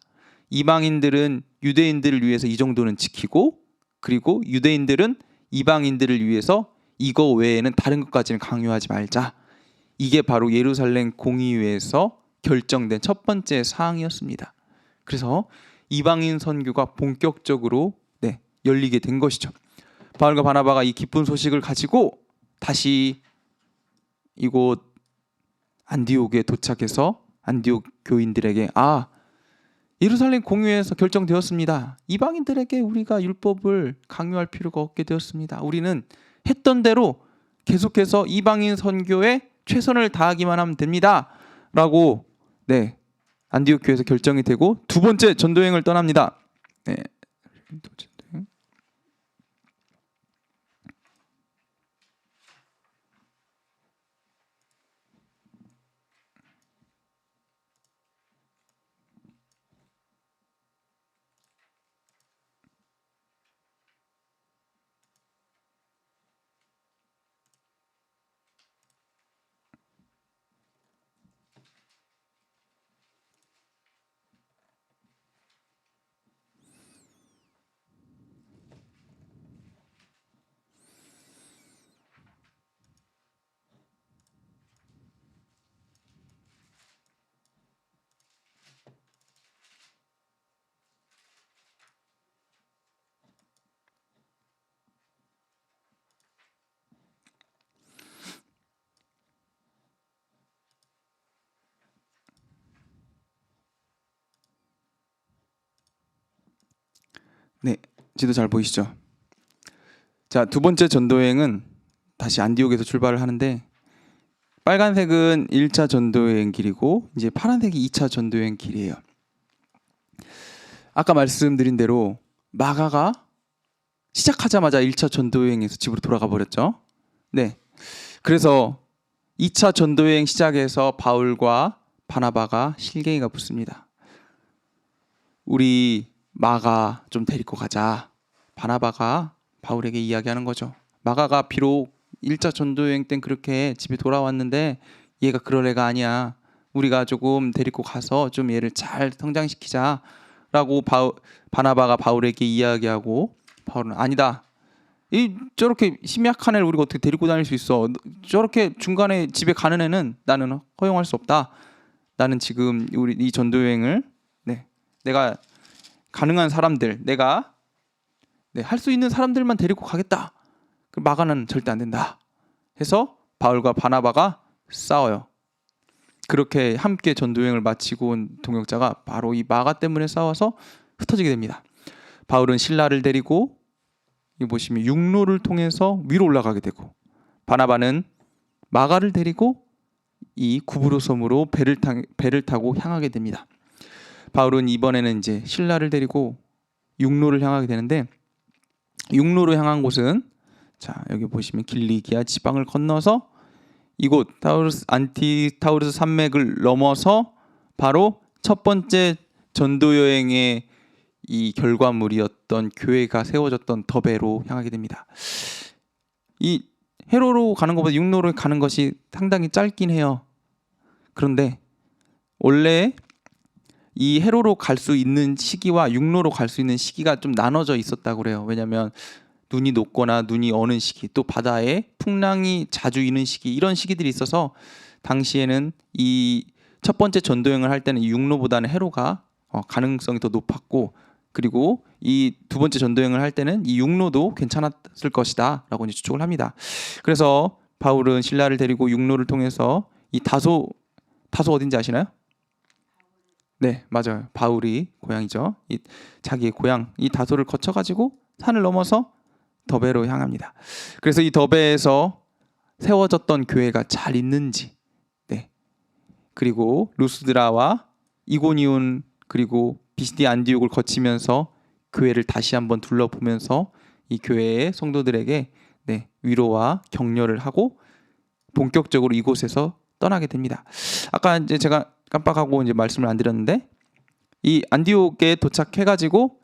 이방인들은 유대인들을 위해서 이 정도는 지키고 그리고 유대인들은 이방인들을 위해서 이거 외에는 다른 것까지는 강요하지 말자. 이게 바로 예루살렘 공의회에서 결정된 첫 번째 사항이었습니다. 그래서 이방인 선교가 본격적으로 열리게 된 것이죠. 바울과 바나바가 이 기쁜 소식을 가지고 다시 이곳 안디옥에 도착해서 안디옥 교인들에게 예루살렘 공의회에서 결정되었습니다. 이방인들에게 우리가 율법을 강요할 필요가 없게 되었습니다. 우리는 했던 대로 계속해서 이방인 선교에 최선을 다하기만 하면 됩니다. 라고 안디옥 교회에서 결정이 되고 두 번째 전도여행을 떠납니다. 지도 잘 보이시죠? 자, 두 번째 전도여행은 다시 안디옥에서 출발을 하는데 빨간색은 1차 전도여행 길이고 이제 파란색이 2차 전도여행 길이에요. 아까 말씀드린 대로 마가가 시작하자마자 1차 전도여행에서 집으로 돌아가 버렸죠. 그래서 2차 전도여행 시작해서 바울과 바나바가 실갱이가 붙습니다. 우리 마가 좀 데리고 가자. 바나바가 바울에게 이야기하는 거죠. 마가가 비록 1차 전도여행 땐 그렇게 집에 돌아왔는데 얘가 그럴 애가 아니야. 우리가 조금 데리고 가서 좀 얘를 잘 성장시키자 라고 바나바가 바울에게 이야기하고 바울은 아니다. 저렇게 심약한 애를 우리가 어떻게 데리고 다닐 수 있어. 저렇게 중간에 집에 가는 애는 나는 허용할 수 없다. 나는 지금 우리 이 전도여행을 내가 가능한 사람들, 내가 할 수 있는 사람들만 데리고 가겠다. 마가는 절대 안 된다 해서 바울과 바나바가 싸워요. 그렇게 함께 전도여행을 마치고 온 동역자가 바로 이 마가 때문에 싸워서 흩어지게 됩니다. 바울은 실라를 데리고 이 보시면 육로를 통해서 위로 올라가게 되고, 바나바는 마가를 데리고 이 구브로 섬으로 배를 타고 향하게 됩니다. 바울은 이번에는 이제 실라를 데리고 육로를 향하게 되는데, 육로로 향한 곳은 자 여기 보시면 길리기아 지방을 건너서 이곳 안티타우루스 산맥을 넘어서 바로 첫 번째 전도 여행의 이 결과물이었던 교회가 세워졌던 더베로 향하게 됩니다. 이 해로로 가는 것보다 육로로 가는 것이 상당히 짧긴 해요. 그런데 원래 이 해로로 갈 수 있는 시기와 육로로 갈 수 있는 시기가 좀 나눠져 있었다고 그래요. 왜냐하면 눈이 녹거나 눈이 어는 시기, 또 바다에 풍랑이 자주 있는 시기, 이런 시기들이 있어서 당시에는 이 첫 번째 전도여행을 할 때는 육로보다는 해로가 가능성이 더 높았고, 그리고 이 두 번째 전도여행을 할 때는 이 육로도 괜찮았을 것이다 라고 이제 추측을 합니다. 그래서 바울은 실라를 데리고 육로를 통해서 이 다소 어딘지 아시나요? 네, 맞아요. 바울이 고향이죠. 이 자기의 고향 이 다소를 거쳐가지고 산을 넘어서 더베로 향합니다. 그래서 이 더베에서 세워졌던 교회가 잘 있는지, 네, 그리고 루스드라와 이고니온 그리고 비시디 안디옥을 거치면서 교회를 다시 한번 둘러보면서 이 교회의 성도들에게 위로와 격려를 하고 본격적으로 이곳에서 떠나게 됩니다. 아까 이제 제가 깜빡하고 이제 말씀을 안 드렸는데, 이 안디옥에 도착해가지고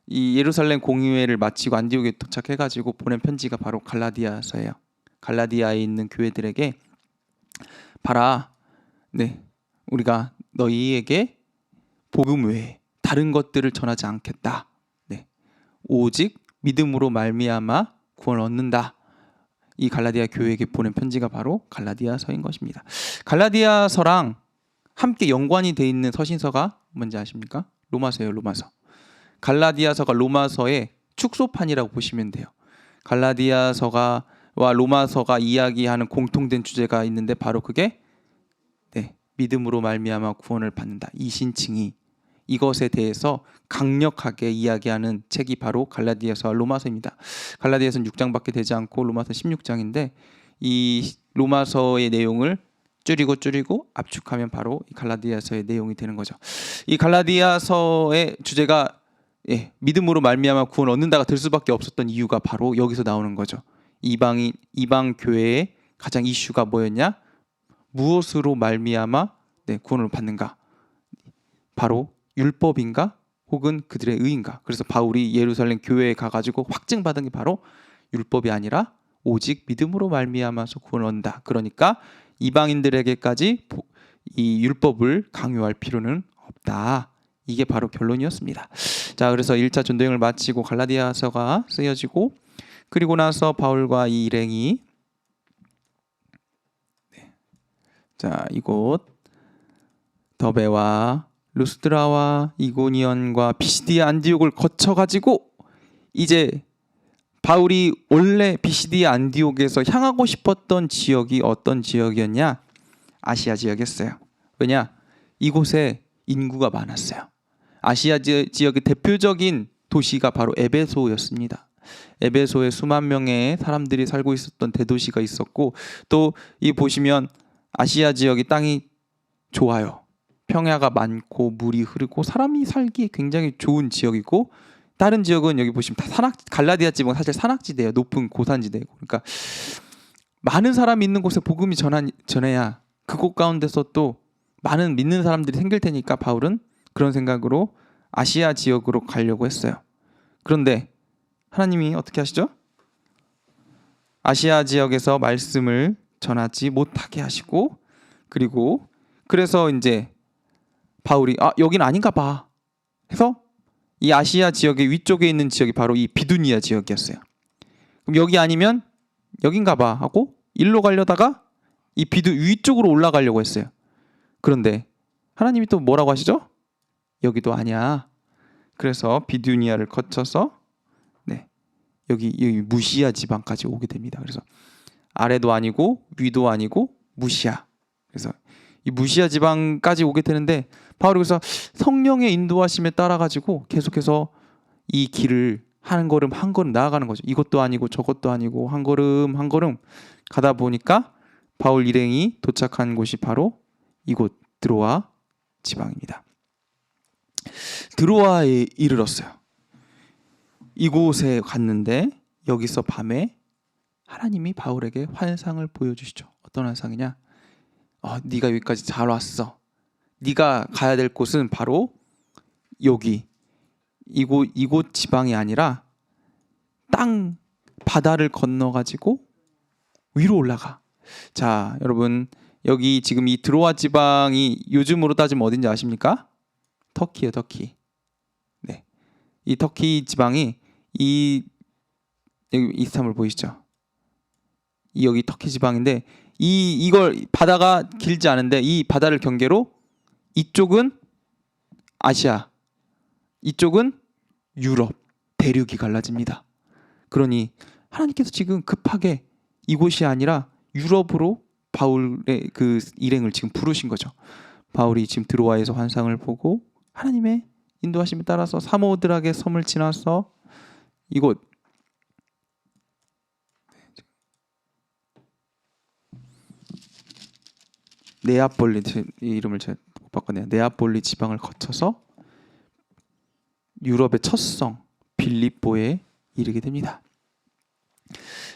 이 예루살렘 공의회를 마치고 안디옥에 도착해가지고 보낸 편지가 바로 갈라디아서예요. 갈라디아에 있는 교회들에게 봐라, 우리가 너희에게 복음 외에 다른 것들을 전하지 않겠다. 오직 믿음으로 말미암아 구원을 얻는다. 이 갈라디아 교회에게 보낸 편지가 바로 갈라디아서인 것입니다. 갈라디아서랑 함께 연관이 돼 있는 서신서가 뭔지 아십니까? 로마서예요. 로마서. 갈라디아서가 로마서의 축소판이라고 보시면 돼요. 갈라디아서와 로마서가 이야기하는 공통된 주제가 있는데 바로 그게 믿음으로 말미암아 구원을 받는다. 이 신칭이 이것에 대해서 강력하게 이야기하는 책이 바로 갈라디아서와 로마서입니다. 갈라디아서는 6장밖에 되지 않고 로마서 16장인데 이 로마서의 내용을 줄이고 압축하면 바로 이 갈라디아서의 내용이 되는 거죠. 이 갈라디아서의 주제가 믿음으로 말미암아 구원 얻는다가 될 수밖에 없었던 이유가 바로 여기서 나오는 거죠. 이방 교회의 가장 이슈가 뭐였냐? 무엇으로 말미암아 구원을 받는가? 바로 율법인가? 혹은 그들의 의인가? 그래서 바울이 예루살렘 교회에 가가지고 확증받은 게 바로 율법이 아니라 오직 믿음으로 말미암아서 구원을 얻는다. 그러니까 이방인들에게까지 이 율법을 강요할 필요는 없다. 이게 바로 결론이었습니다. 자, 그래서 1차 전도여행을 마치고 갈라디아서가 쓰여지고, 그리고 나서 바울과 이 일행이 자 이곳 더베와 루스드라와 이고니온과 비시디아 안디옥을 거쳐가지고 이제 바울이 원래 비시디아 안디옥에서 향하고 싶었던 지역이 어떤 지역이었냐? 아시아 지역이었어요. 왜냐? 이곳에 인구가 많았어요. 아시아 지역의 대표적인 도시가 바로 에베소였습니다. 에베소에 수만 명의 사람들이 살고 있었던 대도시가 있었고, 또 이 보시면 아시아 지역이 땅이 좋아요. 평야가 많고 물이 흐르고 사람이 살기에 굉장히 좋은 지역이고, 다른 지역은 여기 보시면 다 갈라디아 지역은 사실 산악지대예요. 높은 고산지대고. 그러니까 많은 사람이 있는 곳에 복음이 전해야 그곳 가운데서 또 많은 믿는 사람들이 생길 테니까 바울은 그런 생각으로 아시아 지역으로 가려고 했어요. 그런데 하나님이 어떻게 하시죠? 아시아 지역에서 말씀을 전하지 못하게 하시고, 그리고 그래서 이제 바울이 여기는 아닌가 봐 해서 이 아시아 지역의 위쪽에 있는 지역이 바로 이 비두니아 지역이었어요. 그럼 여기 아니면 여긴가 봐 하고 일로 가려다가 이 위쪽으로 올라가려고 했어요. 그런데 하나님이 또 뭐라고 하시죠? 여기도 아니야. 그래서 비두니아를 거쳐서 여기 무시아 지방까지 오게 됩니다. 그래서 아래도 아니고 위도 아니고 무시아. 그래서 이 무시아 지방까지 오게 되는데 바울이 그래서 성령의 인도하심에 따라 가지고 계속해서 이 길을 한 걸음 한 걸음 나아가는 거죠. 이것도 아니고 저것도 아니고 한 걸음 한 걸음 가다 보니까 바울 일행이 도착한 곳이 바로 이곳 드로아 지방입니다. 드로아에 이르렀어요. 이곳에 갔는데 여기서 밤에 하나님이 바울에게 환상을 보여주시죠. 어떤 환상이냐? 네가 여기까지 잘 왔어. 네가 가야 될 곳은 바로 여기 이곳 지방이 아니라 땅 바다를 건너 가지고 위로 올라가. 자, 여러분 여기 지금 이 드로아 지방이 요즘으로 따지면 어딘지 아십니까? 터키예요, 터키. 네, 이 터키 지방이 여기 이스탄불 보이시죠? 여기 터키 지방인데 이걸 바다가 길지 않은데 이 바다를 경계로 이쪽은 아시아, 이쪽은 유럽 대륙이 갈라집니다. 그러니 하나님께서 지금 급하게 이곳이 아니라 유럽으로 바울의 그 일행을 지금 부르신 거죠. 바울이 지금 드로아에서 환상을 보고 하나님의 인도하심에 따라서 사모드락의 섬을 지나서 이곳 네아폴리, 이름을 제가 못 바꿨네요. 네아폴리 지방을 거쳐서 유럽의 첫 성 빌립보에 이르게 됩니다.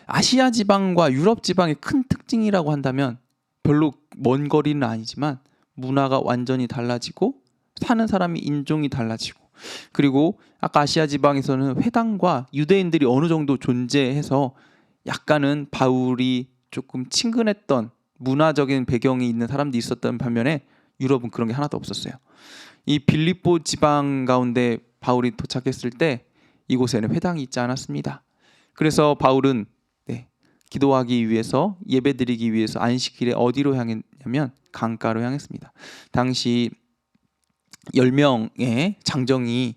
아시아 지방과 유럽 지방의 큰 특징이라고 한다면 별로 먼 거리는 아니지만 문화가 완전히 달라지고 사는 사람이 인종이 달라지고, 그리고 아까 아시아 지방에서는 회당과 유대인들이 어느 정도 존재해서 약간은 바울이 조금 친근했던 문화적인 배경이 있는 사람들이 있었던 반면에 유럽은 그런 게 하나도 없었어요. 이 빌립보 지방 가운데 바울이 도착했을 때 이곳에는 회당이 있지 않았습니다. 그래서 바울은 기도하기 위해서, 예배드리기 위해서 안식일에 어디로 향했냐면 강가로 향했습니다. 당시 10명의 장정이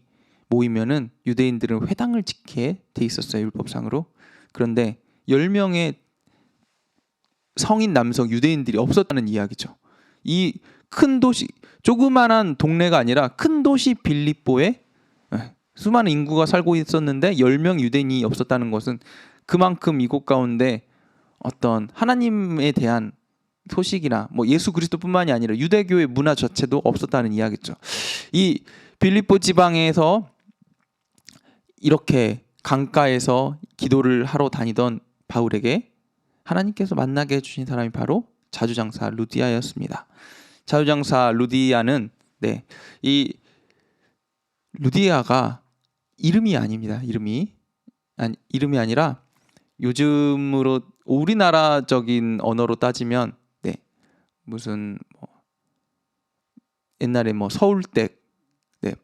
모이면은 유대인들은 회당을 짓게 돼 있었어요, 율법상으로. 그런데 10명의 성인 남성 유대인들이 없었다는 이야기죠. 이 큰 도시, 조그만한 동네가 아니라 큰 도시 빌립보에 수많은 인구가 살고 있었는데 10명 유대인이 없었다는 것은 그만큼 이곳 가운데 어떤 하나님에 대한 소식이나 뭐 예수 그리스도뿐만이 아니라 유대교의 문화 자체도 없었다는 이야기죠. 이 빌립보 지방에서 이렇게 강가에서 기도를 하러 다니던 바울에게 하나님께서 만나게 해주신 사람이 바로 자주장사 루디아였습니다. 자주장사 루디아는 이 루디아가 이름이 아닙니다. 이름이 아니라 요즘으로 우리나라적인 언어로 따지면 무슨 옛날에 서울댁,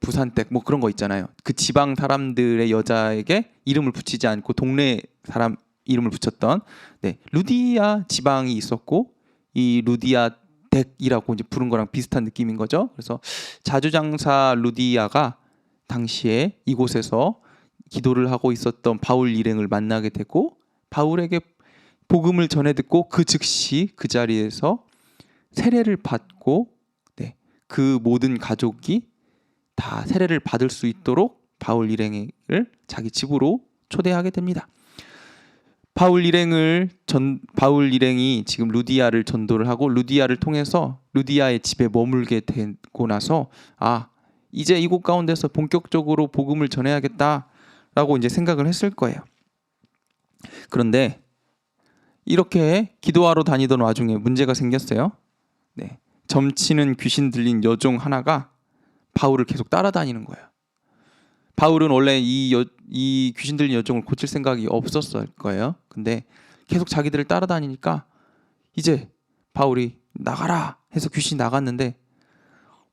부산댁 그런 거 있잖아요. 그 지방 사람들의 여자에게 이름을 붙이지 않고 동네 사람 이름을 붙였던 루디아 지방이 있었고, 이 루디아 댁이라고 이제 부른 거랑 비슷한 느낌인 거죠. 그래서 자주장사 루디아가 당시에 이곳에서 기도를 하고 있었던 바울 일행을 만나게 되고 바울에게 복음을 전해 듣고 그 즉시 그 자리에서 세례를 받고 그 모든 가족이 다 세례를 받을 수 있도록 바울 일행을 자기 집으로 초대하게 됩니다. 바울 일행이 지금 루디아를 전도를 하고 루디아를 통해서 루디아의 집에 머물게 되고 나서 이제 이곳 가운데서 본격적으로 복음을 전해야겠다라고 이제 생각을 했을 거예요. 그런데 이렇게 기도하러 다니던 와중에 문제가 생겼어요. 점치는 귀신 들린 여종 하나가 바울을 계속 따라다니는 거예요. 바울은 원래 이 귀신 들린 여종을 고칠 생각이 없었을 거예요. 근데 계속 자기들을 따라다니니까 이제 바울이 나가라 해서 귀신이 나갔는데,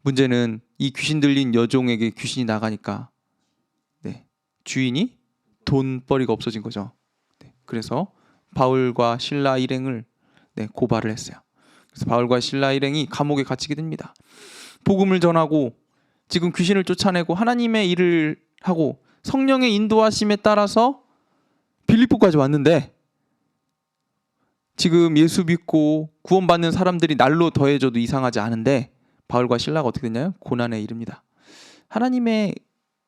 문제는 이 귀신 들린 여종에게 귀신이 나가니까 주인이 돈벌이가 없어진 거죠. 그래서 바울과 실라 일행을 고발을 했어요. 그래서 바울과 실라 일행이 감옥에 갇히게 됩니다. 복음을 전하고 지금 귀신을 쫓아내고 하나님의 일을 하고 성령의 인도하심에 따라서 빌립보까지 왔는데 지금 예수 믿고 구원받는 사람들이 날로 더해져도 이상하지 않은데 바울과 실라가 어떻게 됐냐요? 고난에 이릅니다. 하나님의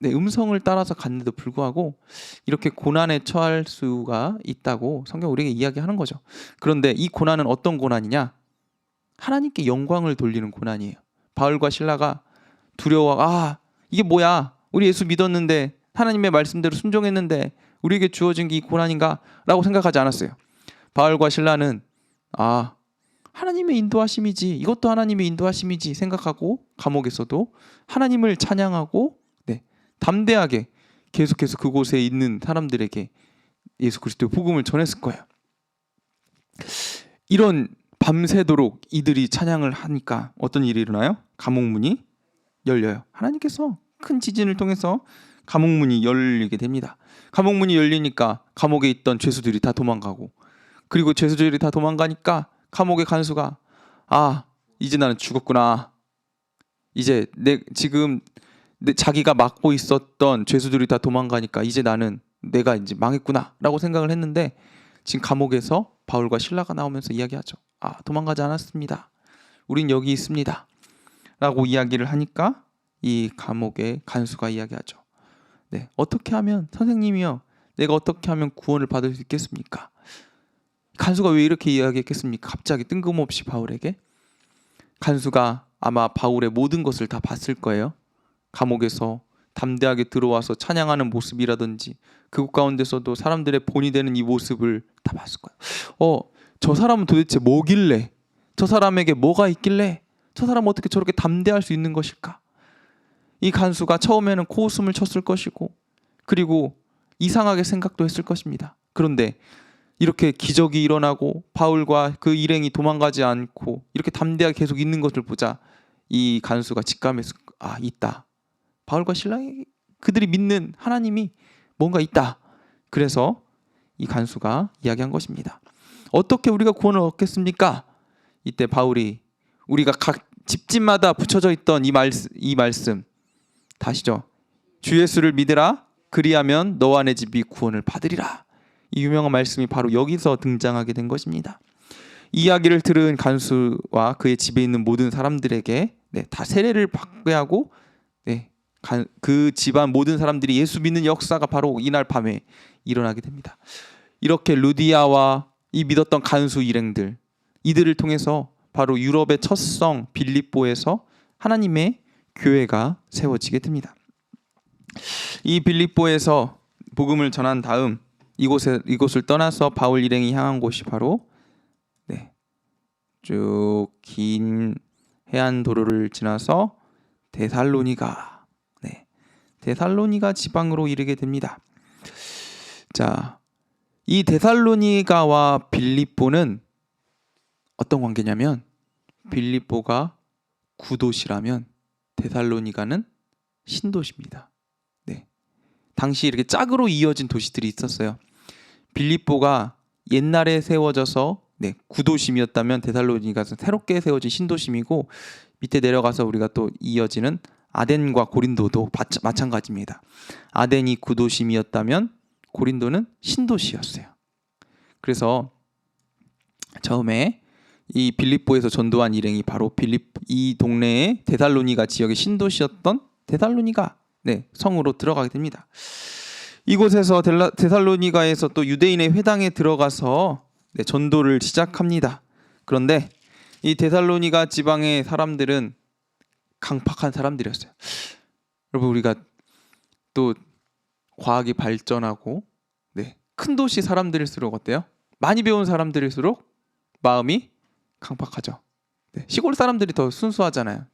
음성을 따라서 갔는데도 불구하고 이렇게 고난에 처할 수가 있다고 성경 우리에게 이야기하는 거죠. 그런데 이 고난은 어떤 고난이냐? 하나님께 영광을 돌리는 고난이에요. 바울과 실라가 이게 뭐야? 우리 예수 믿었는데 하나님의 말씀대로 순종했는데 우리에게 주어진 게 이 고난인가? 라고 생각하지 않았어요. 바울과 실라는 하나님의 인도하심이지, 이것도 하나님의 인도하심이지 생각하고 감옥에서도 하나님을 찬양하고 담대하게 계속해서 그곳에 있는 사람들에게 예수 그리스도의 복음을 전했을 거예요. 이런 밤새도록 이들이 찬양을 하니까 어떤 일이 일어나요? 감옥문이 열려요. 하나님께서 큰 지진을 통해서 감옥문이 열리게 됩니다. 감옥문이 열리니까 감옥에 있던 죄수들이 다 도망가고, 그리고 죄수들이 다 도망가니까 감옥의 간수가 이제 나는 죽었구나. 이제 자기가 맡고 있었던 죄수들이 다 도망가니까 이제 내가 이제 망했구나 라고 생각을 했는데, 지금 감옥에서 바울과 실라가 나오면서 이야기하죠. 도망가지 않았습니다. 우린 여기 있습니다 라고 이야기를 하니까 이 감옥의 간수가 이야기하죠. 어떻게 하면, 선생님이요, 내가 어떻게 하면 구원을 받을 수 있겠습니까? 간수가 왜 이렇게 이야기했겠습니까? 갑자기 뜬금없이 바울에게. 간수가 아마 바울의 모든 것을 다 봤을 거예요. 감옥에서 담대하게 들어와서 찬양하는 모습이라든지 그곳 가운데서도 사람들의 본이 되는 이 모습을 다 봤을 거예요. 저 사람은 도대체 뭐길래, 저 사람에게 뭐가 있길래 저 사람은 어떻게 저렇게 담대할 수 있는 것일까? 이 간수가 처음에는 코웃음을 쳤을 것이고, 그리고 이상하게 생각도 했을 것입니다. 그런데 이렇게 기적이 일어나고 바울과 그 일행이 도망가지 않고 이렇게 담대하게 계속 있는 것을 보자 이 간수가 직감해서 있다. 바울과 실라에게 그들이 믿는 하나님이 뭔가 있다. 그래서 이 간수가 이야기한 것입니다. 어떻게 우리가 구원을 얻겠습니까? 이때 바울이 우리가 각 집집마다 붙여져 있던 이 말씀 다시죠. 주 예수를 믿으라. 그리하면 너와 내 집이 구원을 받으리라. 이 유명한 말씀이 바로 여기서 등장하게 된 것입니다. 이 이야기를 들은 간수와 그의 집에 있는 모든 사람들에게 다 세례를 받게 하고 그 집안 모든 사람들이 예수 믿는 역사가 바로 이날 밤에 일어나게 됩니다. 이렇게 루디아와 이 믿었던 간수 일행들, 이들을 통해서 바로 유럽의 첫 성 빌립보에서 하나님의 교회가 세워지게 됩니다. 이 빌립보에서 복음을 전한 다음 이곳을 떠나서 바울 일행이 향한 곳이 바로 쭉 긴 해안 도로를 지나서 데살로니가 지방으로 이르게 됩니다. 자, 이 데살로니가와 빌립보는 어떤 관계냐면, 빌립보가 구도시라면 데살로니가는 신도시입니다. 당시 이렇게 짝으로 이어진 도시들이 있었어요. 빌립보가 옛날에 세워져서 구도심이었다면 데살로니가는 새롭게 세워진 신도심이고, 밑에 내려가서 우리가 또 이어지는 아덴과 고린도도 마찬가지입니다. 아덴이 구도심이었다면 고린도는 신도시였어요. 그래서 처음에 이 빌립보에서 전도한 일행이 바로 이 동네의 데살로니가 지역의 신도시였던 데살로니가 성으로 들어가게 됩니다. 이곳에서 데살로니가에서 또 유대인의 회당에 들어가서 전도를 시작합니다. 그런데 이 데살로니가 지방의 사람들은 강팍한 사람들이었어요. 여러분, 우리가 또 과학이 발전하고 큰 도시 사람들일수록 어때요? 많이 배운 사람들일수록 마음이 강팍하죠. 시골 사람들이 더 순수하잖아요.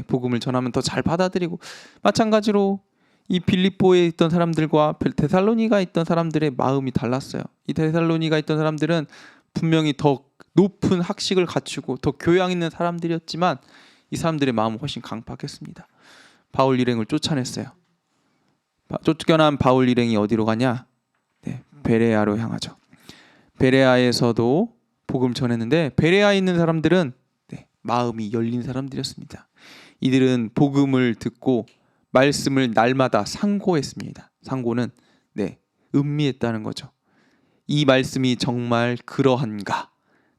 복음을 전하면 더 잘 받아들이고, 마찬가지로 이 빌립보에 있던 사람들과 데살로니가 있던 사람들의 마음이 달랐어요. 이 데살로니가 있던 사람들은 분명히 더 높은 학식을 갖추고 더 교양 있는 사람들이었지만 이 사람들의 마음은 훨씬 강팍했습니다. 바울 일행을 쫓아냈어요. 쫓겨난 바울 일행이 어디로 가냐? 베레아로 향하죠. 베레아에서도 복음 전했는데, 베레아에 있는 사람들은 마음이 열린 사람들이었습니다. 이들은 복음을 듣고 말씀을 날마다 상고했습니다. 상고는 음미했다는 거죠. 이 말씀이 정말 그러한가?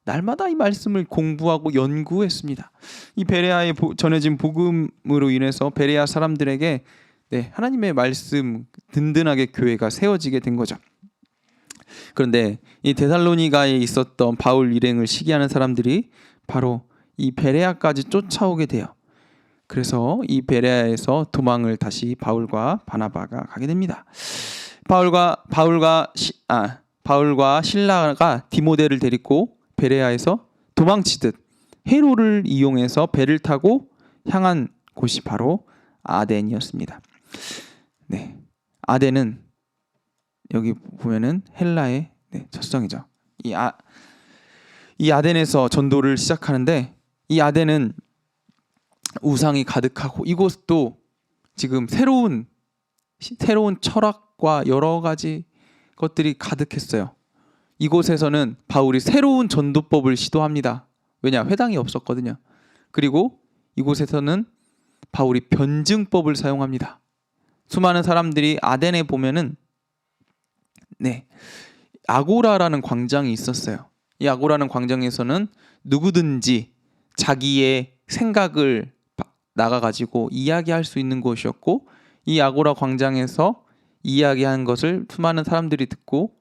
날마다 이 말씀을 공부하고 연구했습니다. 이 베레아에 전해진 복음으로 인해서 베레아 사람들에게 하나님의 말씀 든든하게 교회가 세워지게 된 거죠. 그런데 이 데살로니가에 있었던 바울 일행을 시기하는 사람들이 바로 이 베레아까지 쫓아오게 돼요. 그래서 이 베레아에서 도망을 다시 바울과 바나바가 가게 됩니다. 바울과 실라가 디모데를 데리고 베레아에서 도망치듯 회로를 이용해서 배를 타고 향한 곳이 바로 아덴이었습니다. 아덴은 여기 보면은 헬라의 젖성이죠. 이 아덴에서 전도를 시작하는데, 이 아덴은 우상이 가득하고 이곳도 지금 새로운 철학과 여러 가지 것들이 가득했어요. 이곳에서는 바울이 새로운 전도법을 시도합니다. 왜냐? 회당이 없었거든요. 그리고 이곳에서는 바울이 변증법을 사용합니다. 수많은 사람들이 아덴에 보면은 아고라라는 광장이 있었어요. 이 아고라는 광장에서는 누구든지 자기의 생각을 나가가지고 이야기할 수 있는 곳이었고, 이 아고라 광장에서 이야기한 것을 수많은 사람들이 듣고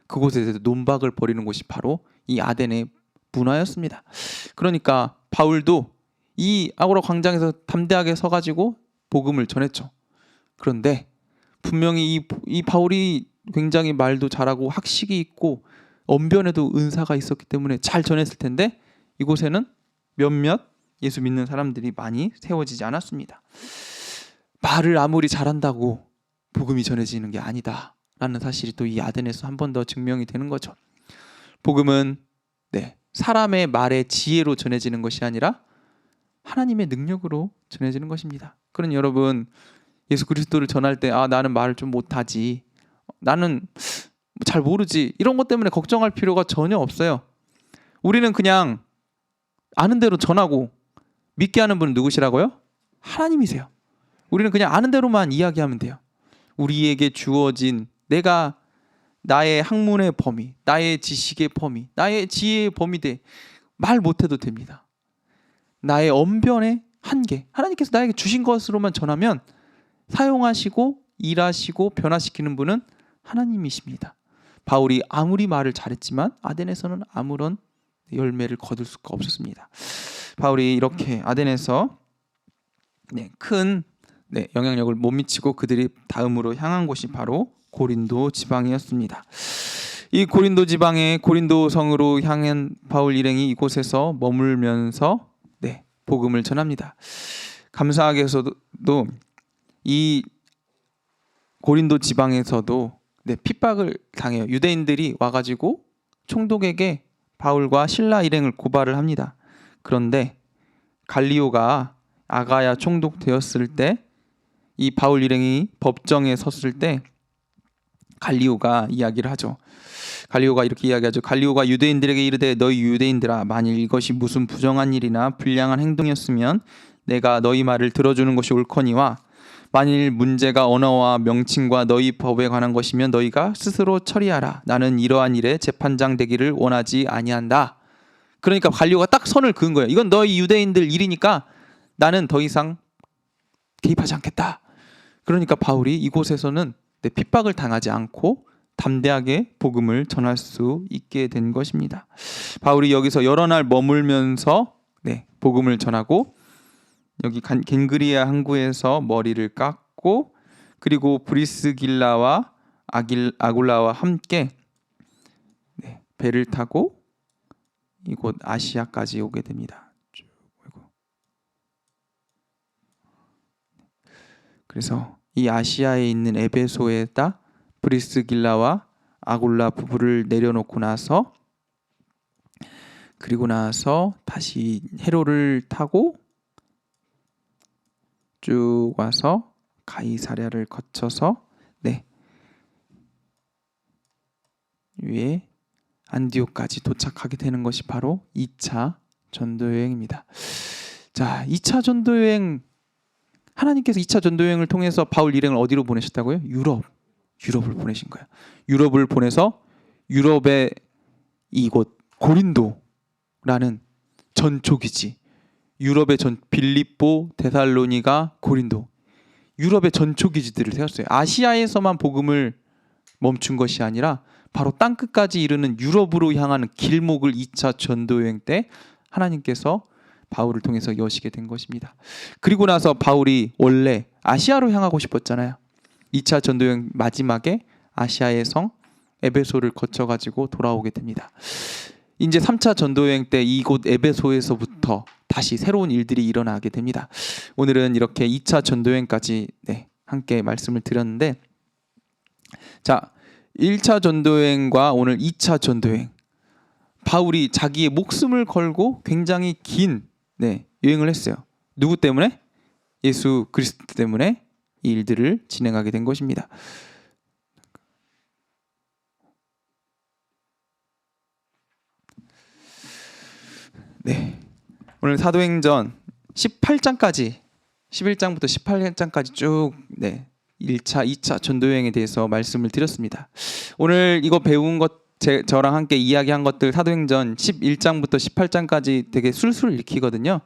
그곳에서 논박을 벌이는 곳이 바로 이 아덴의 문화였습니다. 그러니까 바울도 이 아고라 광장에서 담대하게 서가지고 복음을 전했죠. 그런데 분명히 이 바울이 굉장히 말도 잘하고 학식이 있고 언변에도 은사가 있었기 때문에 잘 전했을 텐데, 이곳에는 몇몇 예수 믿는 사람들이 많이 세워지지 않았습니다. 말을 아무리 잘한다고 복음이 전해지는 게 아니다 라는 사실이 또 이 아덴에서 한 번 더 증명이 되는 거죠. 복음은 사람의 말의 지혜로 전해지는 것이 아니라 하나님의 능력으로 전해지는 것입니다. 그런 여러분, 예수 그리스도를 전할 때 나는 말을 좀 못하지, 나는 잘 모르지, 이런 것 때문에 걱정할 필요가 전혀 없어요. 우리는 그냥 아는 대로 전하고, 믿게 하는 분은 누구시라고요? 하나님이세요. 우리는 그냥 아는 대로만 이야기하면 돼요. 우리에게 주어진 나의 학문의 범위, 나의 지식의 범위, 나의 지혜의 범위대 말 못해도 됩니다. 나의 언변의 한계, 하나님께서 나에게 주신 것으로만 전하면 사용하시고 일하시고 변화시키는 분은 하나님이십니다. 바울이 아무리 말을 잘했지만 아덴에서는 아무런 열매를 거둘 수가 없었습니다. 바울이 이렇게 아덴에서 큰 영향력을 못 미치고 그들이 다음으로 향한 곳이 바로 고린도 지방이었습니다. 이 고린도 지방의 고린도 성으로 향한 바울 일행이 이곳에서 머물면서 복음을 전합니다. 감사하게도 이 고린도 지방에서도 핍박을 당해요. 유대인들이 와가지고 총독에게 바울과 실라 일행을 고발을 합니다. 그런데 갈리오가 아가야 총독 되었을 때, 이 바울 일행이 법정에 섰을 때 갈리오가 이야기를 하죠. 갈리오가 이렇게 이야기하죠. 갈리오가 유대인들에게 이르되, 너희 유대인들아, 만일 이것이 무슨 부정한 일이나 불량한 행동이었으면 내가 너희 말을 들어주는 것이 옳거니와, 만일 문제가 언어와 명칭과 너희 법에 관한 것이면 너희가 스스로 처리하라. 나는 이러한 일에 재판장 되기를 원하지 아니한다. 그러니까 갈리오가 딱 선을 그은 거예요. 이건 너희 유대인들 일이니까 나는 더 이상 개입하지 않겠다. 그러니까 바울이 이곳에서는 핍박을 당하지 않고 담대하게 복음을 전할 수 있게 된 것입니다. 바울이 여기서 여러 날 머물면서 복음을 전하고, 여기 겐그리아 항구에서 머리를 깎고, 그리고 브리스길라와 아굴라와 함께 배를 타고 이곳 아시아까지 오게 됩니다. 그래서 이 아시아에 있는 에베소에다 브리스길라와 아굴라 부부를 내려놓고 나서, 그리고 나서 다시 해로를 타고 쭉 와서 가이사랴를 거쳐서 위에 안디옥까지 도착하게 되는 것이 바로 2차 전도여행입니다. 자, 2차 전도여행, 하나님께서 2차 전도여행을 통해서 바울 일행을 어디로 보내셨다고요? 유럽을 보내신 거예요. 유럽을 보내서 유럽의 이곳 고린도, 라는 전초기지, 유럽의 빌립보, 데살로니가, 고린도, 유럽의 전초기지들을 세웠어요. 아시아에서만 복음을 멈춘 것이 아니라 바로 땅끝까지 이르는 유럽으로 향하는 길목을 2차 전도여행 때 하나님께서 바울을 통해서 여시게 된 것입니다. 그리고 나서 바울이 원래 아시아로 향하고 싶었잖아요. 2차 전도여행 마지막에 아시아의 성 에베소를 거쳐가지고 돌아오게 됩니다. 이제 3차 전도여행 때 이곳 에베소에서부터 다시 새로운 일들이 일어나게 됩니다. 오늘은 이렇게 2차 전도여행까지 함께 말씀을 드렸는데, 자, 1차 전도여행과 오늘 2차 전도여행, 바울이 자기의 목숨을 걸고 굉장히 긴 여행을 했어요. 누구 때문에? 예수 그리스도 때문에 이 일들을 진행하게 된 것입니다. 오늘 사도행전 18장까지 11장부터 18장까지 쭉 1차, 2차 전도여행에 대해서 말씀을 드렸습니다. 오늘 이거 배운 것, 저랑 함께 이야기한 것들 사도행전 11장부터 18장까지 되게 술술 읽히거든요.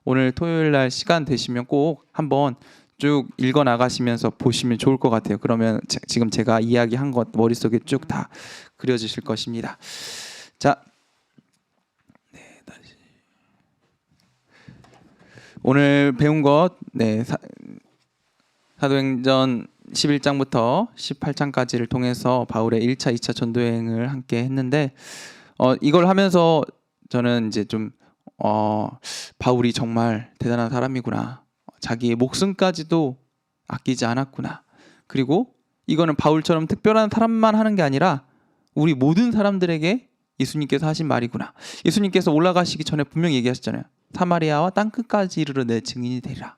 오늘 토요일 날 시간 되시면 꼭 한번 쭉 읽어 나가시면서 보시면 좋을 것 같아요. 그러면 지금 제가 이야기한 것 머릿속에 쭉 다 그려지실 것입니다. 자, 다시. 오늘 배운 것 사도행전 11장부터 18장까지를 통해서 바울의 1차, 2차 전도여행을 함께 했는데, 이걸 하면서 저는 이제 좀 바울이 정말 대단한 사람이구나, 자기의 목숨까지도 아끼지 않았구나, 그리고 이거는 바울처럼 특별한 사람만 하는 게 아니라 우리 모든 사람들에게 예수님께서 하신 말이구나. 예수님께서 올라가시기 전에 분명히 얘기하셨잖아요. 사마리아와 땅끝까지 이르러 내 증인이 되리라.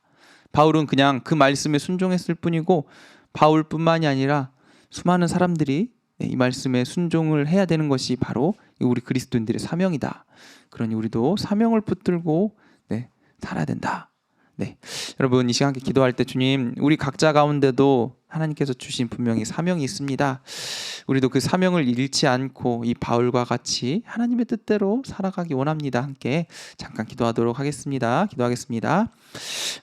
바울은 그냥 그 말씀에 순종했을 뿐이고, 바울뿐만이 아니라 수많은 사람들이 이 말씀에 순종을 해야 되는 것이 바로 우리 그리스도인들의 사명이다. 그러니 우리도 사명을 붙들고 살아야 된다. 여러분, 이 시간 함께 기도할 때 주님, 우리 각자 가운데도 하나님께서 주신 분명히 사명이 있습니다. 우리도 그 사명을 잃지 않고 이 바울과 같이 하나님의 뜻대로 살아가기 원합니다. 함께 잠깐 기도하도록 하겠습니다. 기도하겠습니다.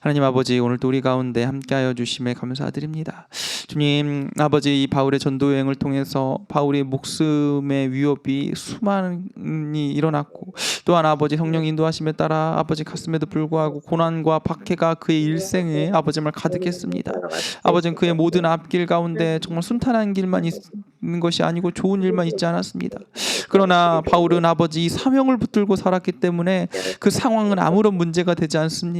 하나님 아버지, 오늘도 우리 가운데 함께하여 주심에 감사드립니다. 주님 아버지, 이 바울의 전도여행을 통해서 바울의 목숨의 위협이 수많이 일어났고, 또한 아버지 성령 인도하심에 따라 아버지 가슴에도 불구하고 고난과 박해가 그의 일생에 아버지 말 가득했습니다. 아버지는 그의 모든 앞길 가운데 정말 순탄한 길만 있는 것이 아니고 좋은 일만 있지 않았습니다. 그러나 바울은 아버지 사명을 붙들고 살았기 때문에 그 상황은 아무런 문제가 되지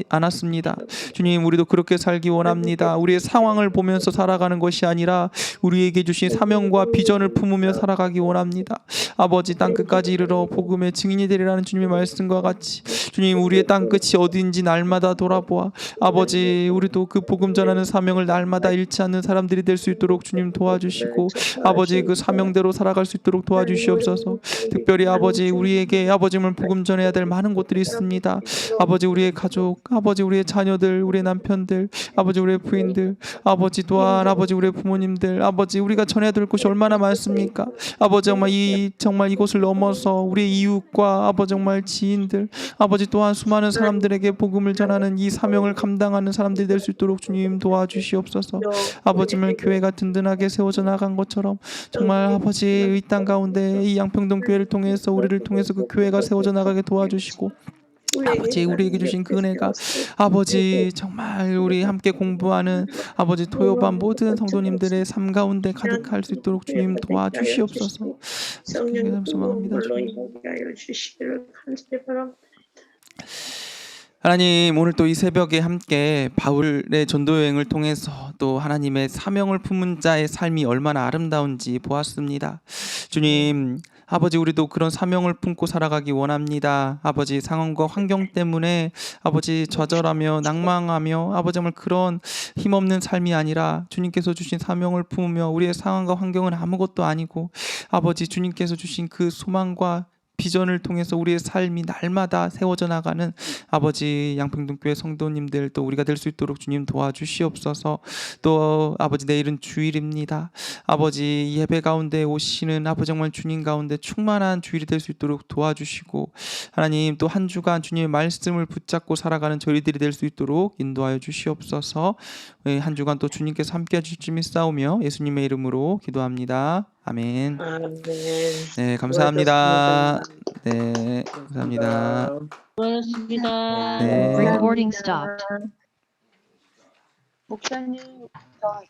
않았습니다. 주님, 우리도 그렇게 살기 원합니다. 우리의 상황을 보면서 살아가는 것이 아니라 우리에게 주신 사명과 비전을 품으며 살아가기 원합니다. 아버지, 땅끝까지 이르러 복음의 증인이 되리라는 주님의 말씀과 같이 주님, 우리의 땅끝이 어디인지 날마다 돌아보아 아버지, 우리도 그 복음 전하는 사명을 날마다 잃지 않는 사람들이 될 수 있도록 주님 도와주시고, 아버지 그 사명대로 살아갈 수 있도록 도와주시옵소서. 특별히 아버지, 우리에게 아버지를 복음 전해야 될 많은 곳들이 있습니다. 아버지, 우리의 가족, 아버지 우리의 자녀들, 우리의 남편들, 아버지 우리의 부인들, 아버지 또한 아버지 우리의 부모님들, 아버지 우리가 전해야 될 곳이 얼마나 많습니까? 아버지 정말 이곳을 넘어서 우리의 이웃과 아버지 정말 지인들, 아버지 또한 수많은 사람들에게 복음을 전하는 이 사명을 감당하는 사람들이 될 수 있도록 주님 도와주시옵소서. 아버지 말 교회가 든든하게 세워져 나간 것처럼 정말 아버지 이 땅 가운데 이 양평동 교회를 통해서 우리를 통해서 그 교회가 세워져 나가게 도와주시고, 아버지 우리에게 주신 그 은혜가 아버지 정말 우리 함께 공부하는 아버지 토요반 모든 성도님들의 삶 가운데 가득할 수 있도록 주님 도와주시옵소서. 성령님 소망합니다. 하여 주시기를 간절히 바랍니다. 하나님, 오늘 또 이 새벽에 함께 바울의 전도여행을 통해서 또 하나님의 사명을 품은 자의 삶이 얼마나 아름다운지 보았습니다. 주님 아버지, 우리도 그런 사명을 품고 살아가기 원합니다. 아버지, 상황과 환경 때문에 아버지 좌절하며 낭망하며 아버지 정말 그런 힘없는 삶이 아니라 주님께서 주신 사명을 품으며 우리의 상황과 환경은 아무것도 아니고 아버지 주님께서 주신 그 소망과 비전을 통해서 우리의 삶이 날마다 세워져 나가는 아버지 양평동교회 성도님들 또 우리가 될 수 있도록 주님 도와주시옵소서. 또 아버지 내일은 주일입니다. 아버지 예배 가운데 오시는 아버지 정말 주님 가운데 충만한 주일이 될 수 있도록 도와주시고 하나님 또 한 주간 주님의 말씀을 붙잡고 살아가는 저희들이 될 수 있도록 인도하여 주시옵소서. 한 주간 또 주님께서 함께 해주실 줄 믿사오며 예수님의 이름으로 기도합니다. 아멘. 아멘. 네, 감사합니다. 수고하셨습니다. 네, 감사합니다. 고맙습니다. 네. Recording stopped. 목사님, 저